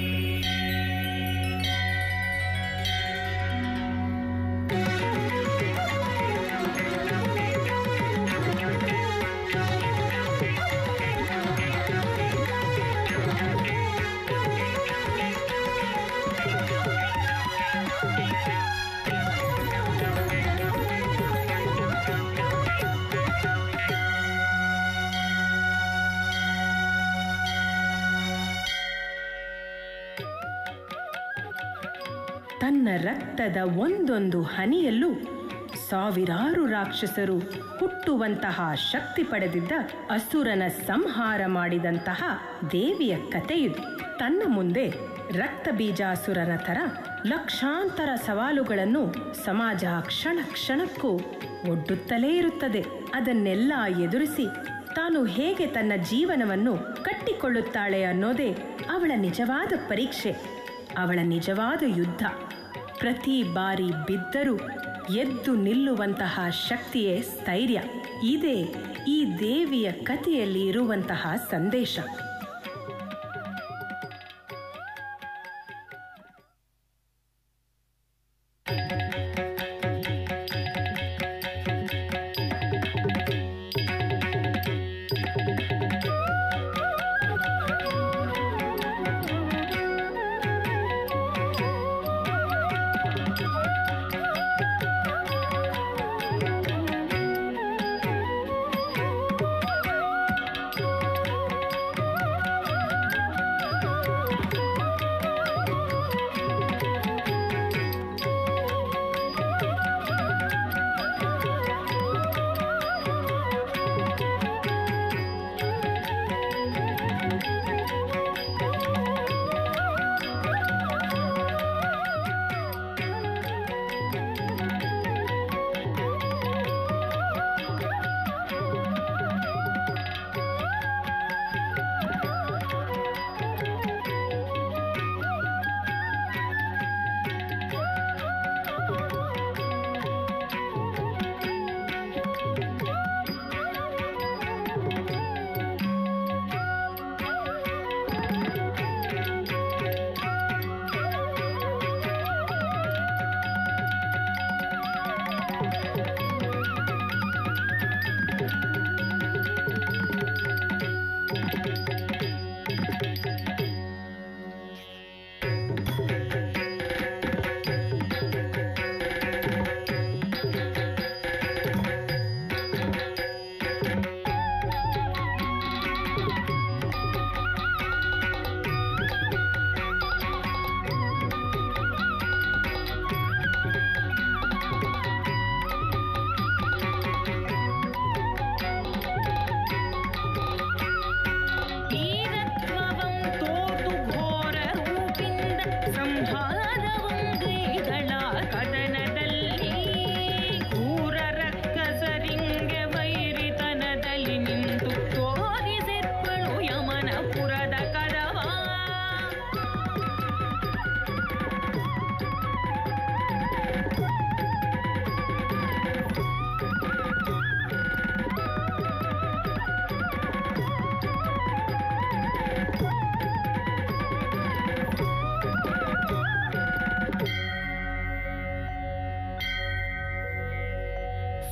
ತನ್ನ ರಕ್ತದ ಒಂದೊಂದು ಹನಿಯಲ್ಲೂ ಸಾವಿರಾರು ರಾಕ್ಷಸರು ಹುಟ್ಟುವಂತಹ ಶಕ್ತಿ ಪಡೆದಿದ್ದ ಅಸುರನ ಸಂಹಾರ ಮಾಡಿದಂತಹ ದೇವಿಯ ಕಥೆಯಿದು. ತನ್ನ ಮುಂದೆ ರಕ್ತ ಬೀಜಾಸುರನ ಥರ ಲಕ್ಷಾಂತರ ಸವಾಲುಗಳನ್ನು ಸಮಾಜ ಕ್ಷಣ ಕ್ಷಣಕ್ಕೂ ಒಡ್ಡುತ್ತಲೇ ಇರುತ್ತದೆ. ಅದನ್ನೆಲ್ಲ ಎದುರಿಸಿ ತಾನು ಹೇಗೆ ತನ್ನ ಜೀವನವನ್ನು ಕಟ್ಟಿಕೊಳ್ಳುತ್ತಾಳೆ ಅನ್ನೋದೇ ಅವಳ ನಿಜವಾದ ಪರೀಕ್ಷೆ, ಅವಳ ನಿಜವಾದ ಯುದ್ಧ. ಪ್ರತಿ ಬಾರಿ ಬಿದ್ದರೂ ಎದ್ದು ನಿಲ್ಲುವಂತಹ ಶಕ್ತಿಯೇ ಸ್ಥೈರ್ಯ. ಇದೇ ಈ ದೇವಿಯ ಕಥೆಯಲ್ಲಿ ಇರುವಂತಹ ಸಂದೇಶ.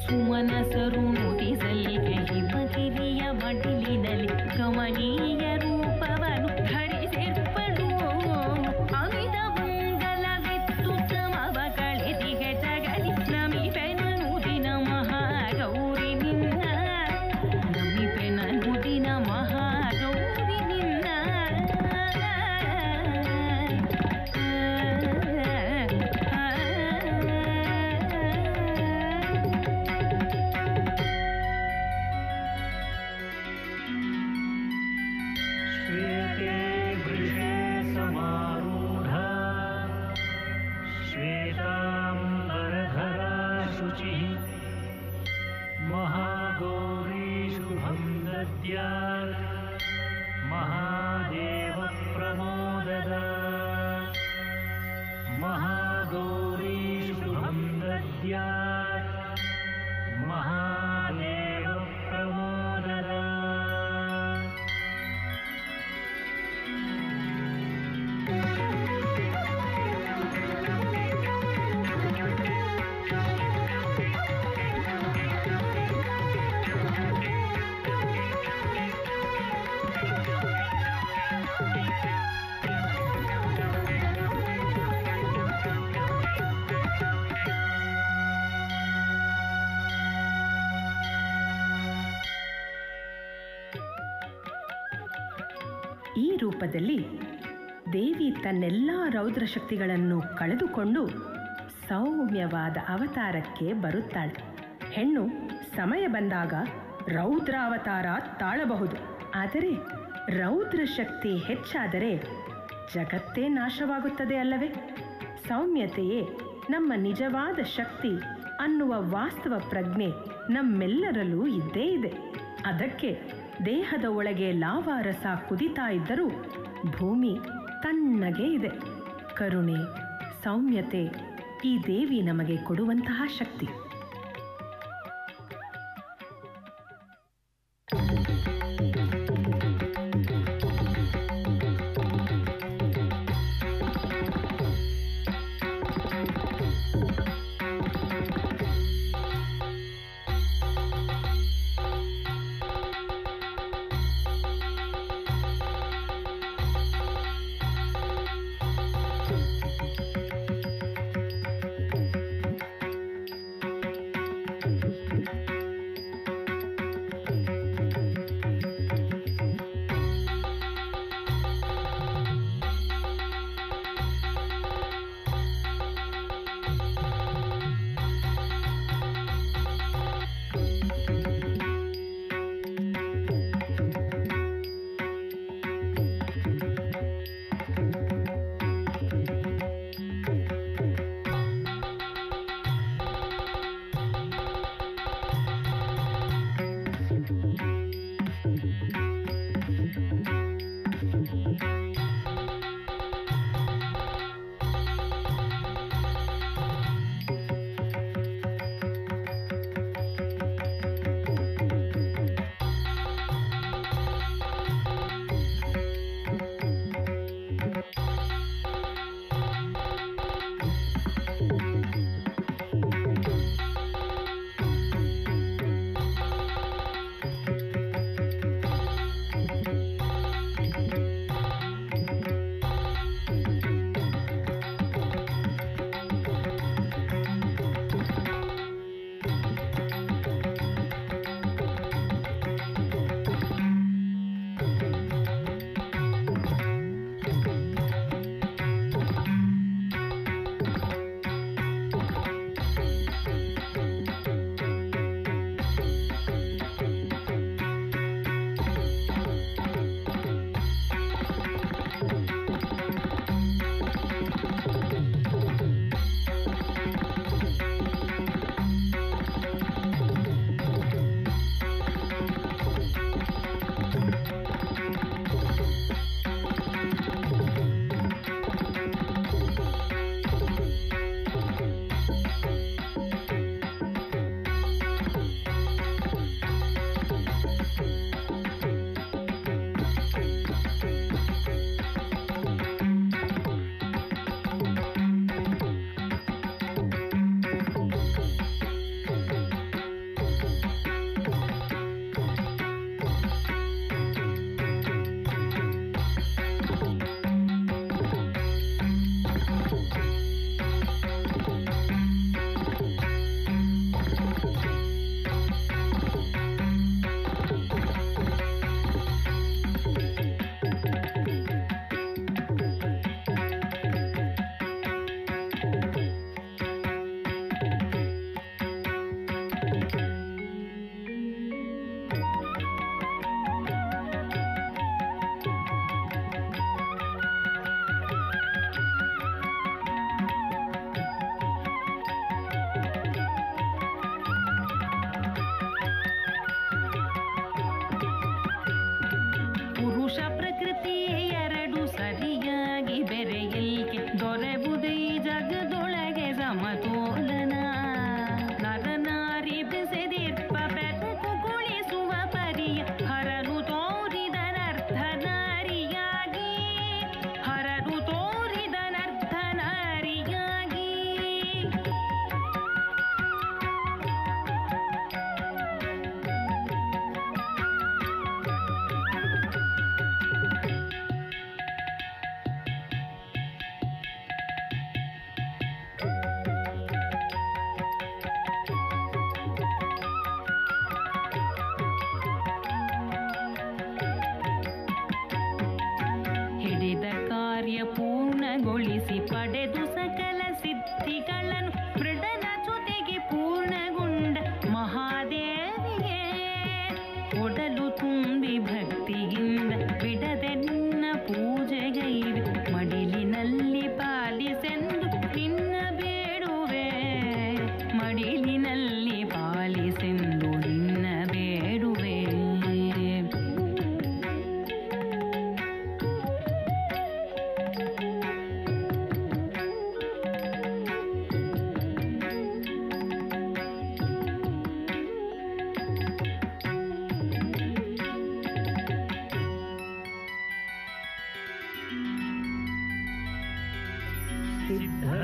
ಸುಮನಸರು ನುಡಿಸಲಿಗೆ ಹಿಮಗಿರಿಯ ಮಡಿಲಿನಲ್ಲಿ ಕಮನೀಯ ರೂಪವನ್ನು ಧರಿಸಿರ್ಪಡು. ಅಮಿತ ಮಂಗಲವಿತ್ತು ಸಮವ ಕಳೆದಿಗೆ ಜಗದಿ ನಮಿಪೆನ ನುಡಿನ ಮಹಾಗೌರಿ ನಿನ್ನ, ನಮಿಪೆನ ನುಡಿನ ಮಹಾಗೌರಿ ನಿನ್ನ. महादेव प्रमोदद महागौरी शुभं दद्यात् महादेव प्रमोदद. ಈ ರೂಪದಲ್ಲಿ ದೇವಿ ತನ್ನೆಲ್ಲ ರೌದ್ರ ಶಕ್ತಿಗಳನ್ನು ಕಳೆದುಕೊಂಡು ಸೌಮ್ಯವಾದ ಅವತಾರಕ್ಕೆ ಬರುತ್ತಾಳೆ. ಹೆಣ್ಣು ಸಮಯ ಬಂದಾಗ ರೌದ್ರ ಅವತಾರ ತಾಳಬಹುದು, ಆದರೆ ರೌದ್ರ ಶಕ್ತಿ ಹೆಚ್ಚಾದರೆ ಜಗತ್ತೇ ನಾಶವಾಗುತ್ತದೆ ಅಲ್ಲವೇ? ಸೌಮ್ಯತೆಯೇ ನಮ್ಮ ನಿಜವಾದ ಶಕ್ತಿ ಅನ್ನುವ ವಾಸ್ತವ ಪ್ರಜ್ಞೆ ನಮ್ಮೆಲ್ಲರಲ್ಲೂ ಇದ್ದೇ ಇದೆ. ಅದಕ್ಕೆ ದೇಹದ ಒಳಗೆ ಲಾವಾರಸ ಕುದಿತಾ ಇದ್ದರೂ ಭೂಮಿ ತಣ್ಣಗೆ ಇದೆ. ಕರುಣೆ, ಸೌಮ್ಯತೆ ಈ ದೇವಿ ನಮಗೆ ಕೊಡುವಂತಹ ಶಕ್ತಿ.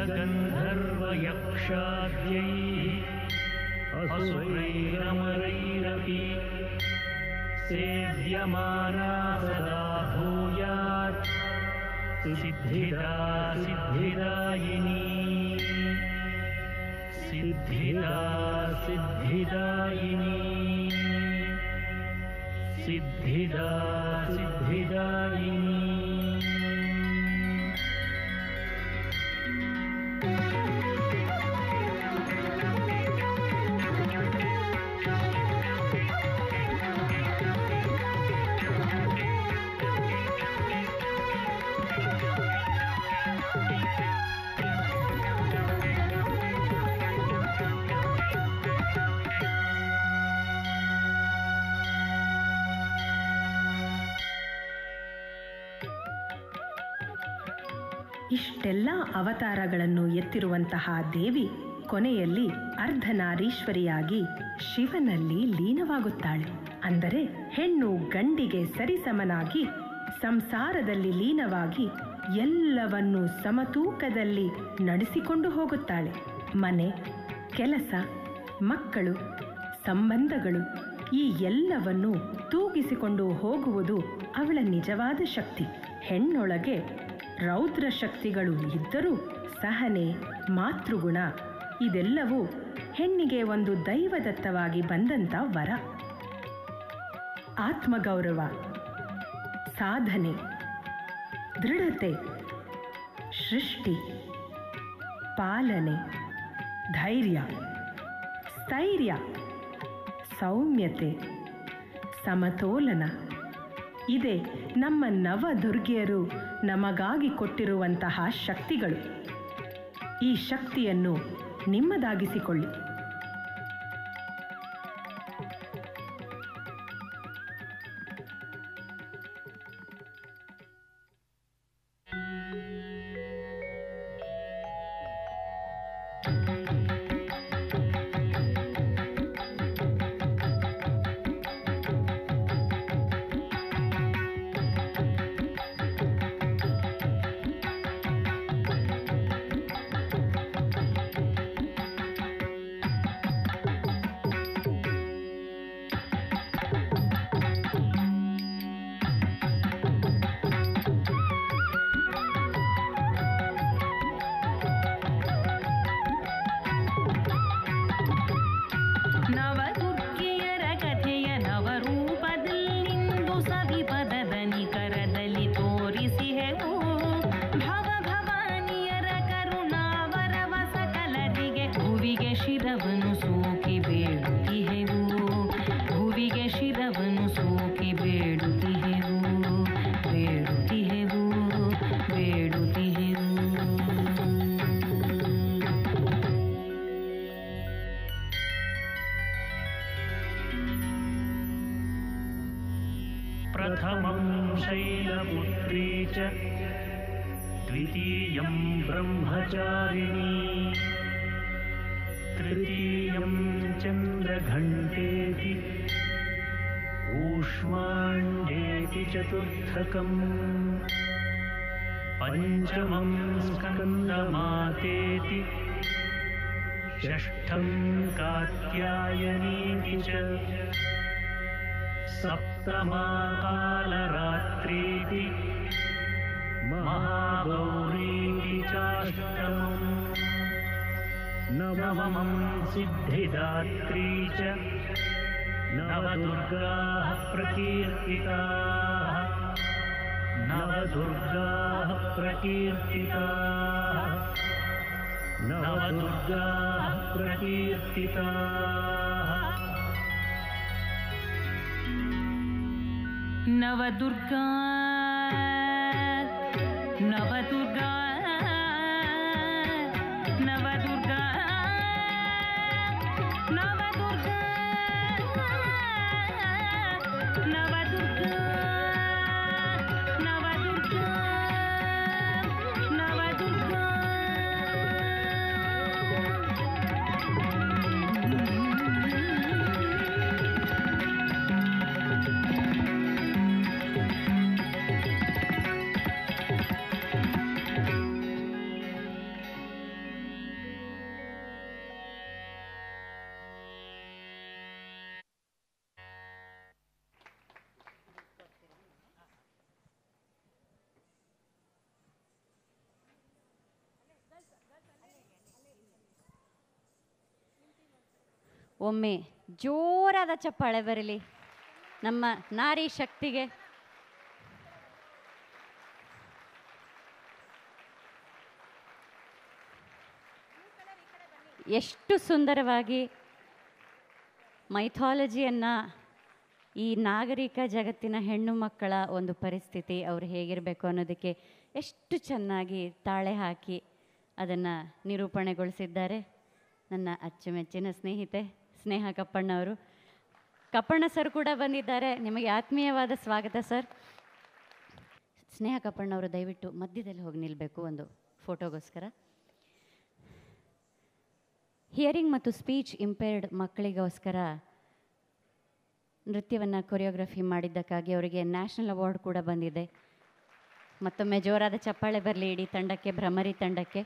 गन्धर्वयक्षाद्यैः असुरैरमरैरपि सेव्यमाना सदा भूयात् सिद्धिदा सिद्धिदायिनी सिद्धिदा सिद्धिदायिनी सिद्धिदा सिद्धिदायिनी ಇಷ್ಟೆಲ್ಲ ಅವತಾರಗಳನ್ನು ಎತ್ತಿರುವಂತಹ ದೇವಿ ಕೊನೆಯಲ್ಲಿ ಅರ್ಧನಾರೀಶ್ವರಿಯಾಗಿ ಶಿವನಲ್ಲಿ ಲೀನವಾಗುತ್ತಾಳೆ. ಅಂದರೆ ಹೆಣ್ಣು ಗಂಡಿಗೆ ಸರಿಸಮನಾಗಿ ಸಂಸಾರದಲ್ಲಿ ಲೀನವಾಗಿ ಎಲ್ಲವನ್ನೂ ಸಮತೂಕದಲ್ಲಿ ನಡೆಸಿಕೊಂಡು ಹೋಗುತ್ತಾಳೆ. ಮನೆ, ಕೆಲಸ, ಮಕ್ಕಳು, ಸಂಬಂಧಗಳು ಈ ಎಲ್ಲವನ್ನೂ ತೂಗಿಸಿಕೊಂಡು ಹೋಗುವುದು ಅವಳ ನಿಜವಾದ ಶಕ್ತಿ. ಹೆಣ್ಣೊಳಗೆ ರೌದ್ರ ಶಕ್ತಿಗಳು ಇದ್ದರೂ ಸಹನೆ, ಮಾತೃಗುಣ ಇದೆಲ್ಲವೂ ಹೆಣ್ಣಿಗೆ ಒಂದು ದೈವದತ್ತವಾಗಿ ಬಂದಂಥ ವರ. ಆತ್ಮಗೌರವ, ಸಾಧನೆ, ದೃಢತೆ, ಸೃಷ್ಟಿ, ಪಾಲನೆ, ಧೈರ್ಯ, ಸ್ಥೈರ್ಯ, ಸೌಮ್ಯತೆ, ಸಮತೋಲನ ಇದೇ ನಮ್ಮ ನವದುರ್ಗಿಯರು ನಮಗಾಗಿ ಕೊಟ್ಟಿರುವಂತಹ ಶಕ್ತಿಗಳು. ಈ ಶಕ್ತಿಯನ್ನು ನಿಮ್ಮದಾಗಿಸಿಕೊಳ್ಳಿ. प्रथमं शैलपुत्री च द्वितीयं ब्रह्मचारिणी तृतीयं चन्द्रघण्टेति ऊष्माण्डेति चतुर्थकम् पञ्चमं स्कन्दमातेति षष्ठं कात्यायनीति च सप्तमा कालरात्रीति महागौरीति चाष्टमम् नवमं सिद्धिदात्री च नवदुर्गाः प्रकीर्तिताः नवदुर्गाः प्रकीर्तिताः नवदुर्गाः प्रकीर्तिताः नवदुर्गा नवदुर्गा नवदुर्गा नवदुर्गा नवदुर्गा नवदुर्गा नवदुर्गा ಒಮ್ಮೆ ಜೋರಾದ ಚಪ್ಪಾಳೆ ಬರಲಿ ನಮ್ಮ ನಾರಿ ಶಕ್ತಿಗೆ. ಎಷ್ಟು ಸುಂದರವಾಗಿ ಮೈಥಾಲಜಿಯನ್ನು, ಈ ನಾಗರಿಕ ಜಗತ್ತಿನ ಹೆಣ್ಣು ಮಕ್ಕಳ ಒಂದು ಪರಿಸ್ಥಿತಿ, ಅವರು ಹೇಗಿರಬೇಕು ಅನ್ನೋದಕ್ಕೆ ಎಷ್ಟು ಚೆನ್ನಾಗಿ ತಾಳೆ ಹಾಕಿ ಅದನ್ನು ನಿರೂಪಣೆಗೊಳಿಸಿದ್ದಾರೆ ನನ್ನ ಅಚ್ಚುಮೆಚ್ಚಿನ ಸ್ನೇಹಿತೆ ಸ್ನೇಹ ಕಪ್ಪಣ್ಣವರು. ಕಪ್ಪಣ್ಣ ಸರ್ ಕೂಡ ಬಂದಿದ್ದಾರೆ. ನಿಮಗೆ ಆತ್ಮೀಯವಾದ ಸ್ವಾಗತ ಸರ್. ಸ್ನೇಹ ಕಪ್ಪಣ್ಣವರು ದಯವಿಟ್ಟು ಮಧ್ಯದಲ್ಲಿ ಹೋಗಿ ನಿಲ್ಲಬೇಕು ಒಂದು ಫೋಟೋಗೋಸ್ಕರ. ಹಿಯರಿಂಗ್ ಮತ್ತು ಸ್ಪೀಚ್ ಇಂಪೇರ್ಡ್ ಮಕ್ಕಳಿಗೋಸ್ಕರ ನೃತ್ಯವನ್ನು ಕೊರಿಯೋಗ್ರಫಿ ಮಾಡಿದ್ದಕ್ಕಾಗಿ ಅವರಿಗೆ ನ್ಯಾಷನಲ್ ಅವಾರ್ಡ್ ಕೂಡ ಬಂದಿದೆ. ಮತ್ತೊಮ್ಮೆ ಜೋರಾದ ಚಪ್ಪಾಳೆ ಬರಲಿ ಇಡೀ ತಂಡಕ್ಕೆ, ಭ್ರಮರಿ ತಂಡಕ್ಕೆ.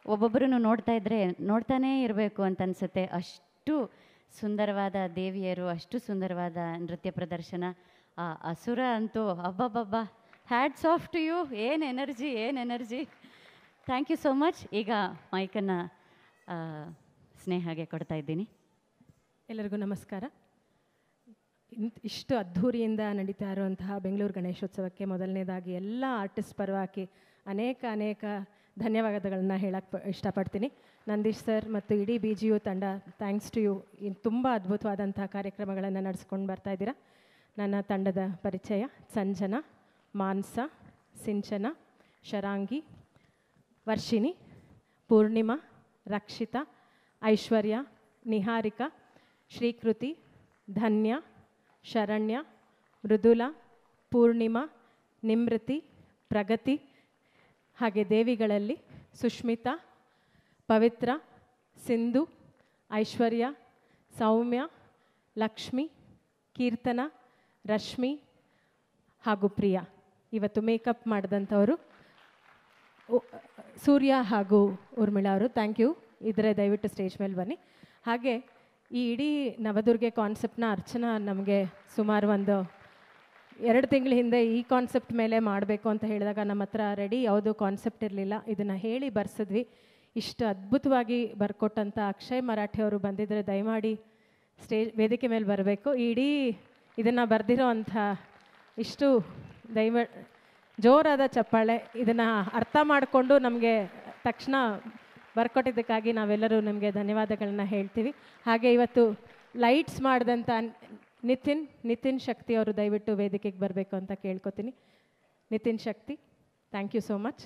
ಒಬ್ಬೊಬ್ಬರನ್ನು ನೋಡ್ತಾ ಇದ್ದರೆ ನೋಡ್ತಾನೇ ಇರಬೇಕು ಅಂತ ಅನಿಸುತ್ತೆ. ಅಷ್ಟು ಸುಂದರವಾದ ದೇವಿಯರು, ಅಷ್ಟು ಸುಂದರವಾದ ನೃತ್ಯ ಪ್ರದರ್ಶನ. ಆ ಅಸುರ ಅಂತೂ ಅಬ್ಬಬ್ಬಬ್ಬ, ಹ್ಯಾಟ್ಸ್ ಆಫ್ ಟು ಯು. ಏನು ಎನರ್ಜಿ, ಏನು energy. Thank you so much. ಈಗ ಮೈಕನ್ನು ಸ್ನೇಹಗೆ ಕೊಡ್ತಾ ಇದ್ದೀನಿ. ಎಲ್ಲರಿಗೂ ನಮಸ್ಕಾರ. ಇಷ್ಟು ಅದ್ಧೂರಿಯಿಂದ ನಡೀತಾ ಇರುವಂತಹ ಬೆಂಗಳೂರು ಗಣೇಶೋತ್ಸವಕ್ಕೆ ಮೊದಲನೇದಾಗಿ ಎಲ್ಲ ಆರ್ಟಿಸ್ಟ್ ಪರವಾಗಿ ಅನೇಕ ಧನ್ಯವಾದಗಳನ್ನ ಹೇಳಕ್ಕೆ ಇಷ್ಟಪಡ್ತೀನಿ. ನಂದೀಶ್ ಸರ್ ಮತ್ತು ಇಡೀ BGU ತಂಡ, ಥ್ಯಾಂಕ್ಸ್ ಟು ಯು. ತುಂಬ ಅದ್ಭುತವಾದಂಥ ಕಾರ್ಯಕ್ರಮಗಳನ್ನು ನಡೆಸ್ಕೊಂಡು ಬರ್ತಾ ಇದ್ದೀರಾ. ನನ್ನ ತಂಡದ ಪರಿಚಯ: ಸಂಜನಾ, ಮಾನ್ಸ, ಸಿಂಚನ, ಶರಾಂಗಿ, ವರ್ಷಿಣಿ, ಪೂರ್ಣಿಮಾ, ರಕ್ಷಿತಾ, ಐಶ್ವರ್ಯ, ನಿಹಾರಿಕಾ, ಶ್ರೀಕೃತಿ, ಧನ್ಯ, ಶರಣ್ಯ, ಮೃದುಲಾ, ಪೂರ್ಣಿಮಾ, ನಿಮೃತಿ, ಪ್ರಗತಿ, ಹಾಗೆ ದೇವಿಗಳಲ್ಲಿ ಸುಷ್ಮಿತಾ, ಪವಿತ್ರ, ಸಿಂಧು, ಐಶ್ವರ್ಯ, ಸೌಮ್ಯ, ಲಕ್ಷ್ಮಿ, ಕೀರ್ತನ, ರಶ್ಮಿ ಹಾಗೂ ಪ್ರಿಯಾ. ಇವತ್ತು ಮೇಕಪ್ ಮಾಡಿದಂಥವರು ಸೂರ್ಯ ಹಾಗೂ ಊರ್ಮಿಳಾ ಅವರು. Thank you. ಇದ್ರೆ ದಯವಿಟ್ಟು ಸ್ಟೇಜ್ ಮೇಲೆ ಬನ್ನಿ. ಹಾಗೆ ಈ ಇಡೀ ನವದುರ್ಗೆ ಕಾನ್ಸೆಪ್ಟ್ನ ಅರ್ಚನಾ ನಮಗೆ ಸುಮಾರು ಒಂದು 2 ತಿಂಗಳ ಹಿಂದೆ ಈ ಕಾನ್ಸೆಪ್ಟ್ ಮೇಲೆ ಮಾಡಬೇಕು ಅಂತ ಹೇಳಿದಾಗ ನಮ್ಮ ಹತ್ರ ರೆಡಿ ಯಾವುದೂ ಕಾನ್ಸೆಪ್ಟ್ ಇರಲಿಲ್ಲ. ಇದನ್ನು ಹೇಳಿ ಬರ್ಸಿದ್ವಿ. ಇಷ್ಟು ಅದ್ಭುತವಾಗಿ ಬರ್ಕೊಟ್ಟಂಥ ಅಕ್ಷಯ್ ಮರಾಠೆ ಅವರು ಬಂದಿದ್ದರೆ ದಯಮಾಡಿ ವೇದಿಕೆ ಮೇಲೆ ಬರಬೇಕು. ಇಡೀ ಇದನ್ನು ಬರೆದಿರೋ ಅಂಥ ಇಷ್ಟು ಜೋರಾದ ಚಪ್ಪಾಳೆ. ಇದನ್ನು ಅರ್ಥ ಮಾಡಿಕೊಂಡು ನಮಗೆ ತಕ್ಷಣ ಬರ್ಕೊಟ್ಟಿದ್ದಕ್ಕಾಗಿ ನಾವೆಲ್ಲರೂ ನಿಮಗೆ ಧನ್ಯವಾದಗಳನ್ನ ಹೇಳ್ತೀವಿ. ಹಾಗೆ ಇವತ್ತು ಲೈಟ್ಸ್ ಮಾಡಿದಂಥ ನಿತಿನ್ ಶಕ್ತಿ ಅವರು ದಯವಿಟ್ಟು ವೇದಿಕೆಗೆ ಬರಬೇಕು ಅಂತ ಕೇಳ್ಕೊತೀನಿ. ನಿತಿನ್ ಶಕ್ತಿ, ಥ್ಯಾಂಕ್ ಯು ಸೋ ಮಚ್.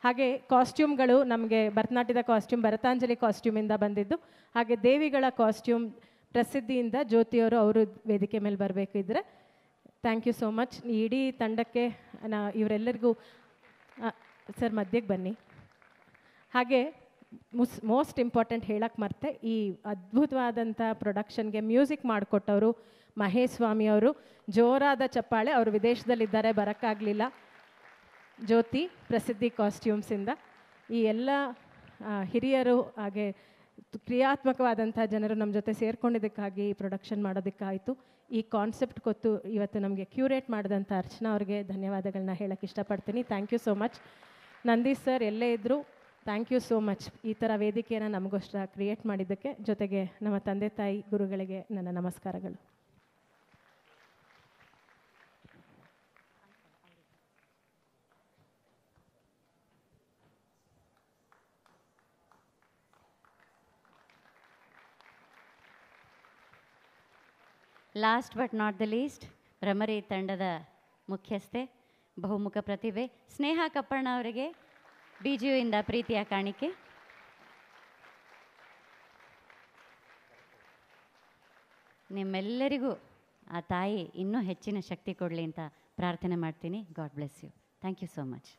ಹಾಗೆ ಕಾಸ್ಟ್ಯೂಮ್ಗಳು ನಮಗೆ ಭರತನಾಟ್ಯದ ಕಾಸ್ಟ್ಯೂಮ್ ಭರತಾಂಜಲಿ ಕಾಸ್ಟ್ಯೂಮಿಂದ ಬಂದಿದ್ದು. ಹಾಗೆ ದೇವಿಗಳ ಕಾಸ್ಟ್ಯೂಮ್ ಪ್ರಸಿದ್ಧಿಯಿಂದ ಜ್ಯೋತಿಯವರು ಅವರು ವೇದಿಕೆ ಮೇಲೆ ಬರಬೇಕು ಇದ್ದರೆ. Thank you so much. ಇಡೀ ತಂಡಕ್ಕೆ ಇವರೆಲ್ಲರಿಗೂ ಸರ್ ಮಧ್ಯಕ್ಕೆ ಬನ್ನಿ. ಹಾಗೆ ಮೋಸ್ಟ್ ಇಂಪಾರ್ಟೆಂಟ್ ಹೇಳಕ್ಕೆ ಮರ್ತೆ, ಈ ಅದ್ಭುತವಾದಂಥ ಪ್ರೊಡಕ್ಷನ್ಗೆ ಮ್ಯೂಸಿಕ್ ಮಾಡಿಕೊಟ್ಟವರು ಮಹೇಶ್ ಸ್ವಾಮಿ ಅವರು. ಜೋರಾದ ಚಪ್ಪಾಳೆ. ಅವರು ವಿದೇಶದಲ್ಲಿದ್ದಾರೆ, ಬರೋಕ್ಕಾಗಲಿಲ್ಲ. ಜ್ಯೋತಿ ಪ್ರಸಿದ್ಧಿ ಕಾಸ್ಟ್ಯೂಮ್ಸಿಂದ. ಈ ಎಲ್ಲ ಹಿರಿಯರು ಹಾಗೆ ಕ್ರಿಯಾತ್ಮಕವಾದಂಥ ಜನರು ನಮ್ಮ ಜೊತೆ ಸೇರ್ಕೊಂಡಿದ್ದಕ್ಕಾಗಿ ಈ ಪ್ರೊಡಕ್ಷನ್ ಮಾಡೋದಕ್ಕಾಯಿತು. ಈ ಕಾನ್ಸೆಪ್ಟ್ ಗೊತ್ತು ಇವತ್ತು ನಮಗೆ ಕ್ಯೂರೇಟ್ ಮಾಡಿದಂಥ ಅರ್ಚನಾ ಅವ್ರಿಗೆ ಧನ್ಯವಾದಗಳನ್ನ ಹೇಳಕ್ಕೆ ಇಷ್ಟಪಡ್ತೀನಿ. Thank you so much. Nandish sir ಎಲ್ಲೇ ಇದ್ದರೂ ಥ್ಯಾಂಕ್ ಯು ಸೋ ಮಚ್. ಈ ಥರ ವೇದಿಕೆಯನ್ನು ನಮಗೋಸ್ಕರ ಕ್ರಿಯೇಟ್ ಮಾಡಿದ್ದಕ್ಕೆ. ಜೊತೆಗೆ ನಮ್ಮ ತಂದೆ ತಾಯಿ ಗುರುಗಳಿಗೆ ನನ್ನ ನಮಸ್ಕಾರಗಳು. Last but not the least, Bhramari ತಂಡದ ಮುಖ್ಯಸ್ಥೆ, ಬಹುಮುಖ ಪ್ರತಿಭೆ ಸ್ನೇಹ ಕಪ್ಪಣ್ಣ ಅವರಿಗೆ BGU ಇಂದ ಪ್ರೀತಿಯ ಕಾಣಿಕೆ. ನಿಮ್ಮೆಲ್ಲರಿಗೂ ಆ ತಾಯಿ ಇನ್ನೂ ಹೆಚ್ಚಿನ ಶಕ್ತಿ ಕೊಡಲಿ ಅಂತ ಪ್ರಾರ್ಥನೆ ಮಾಡ್ತೀನಿ. God bless you. Thank you so much.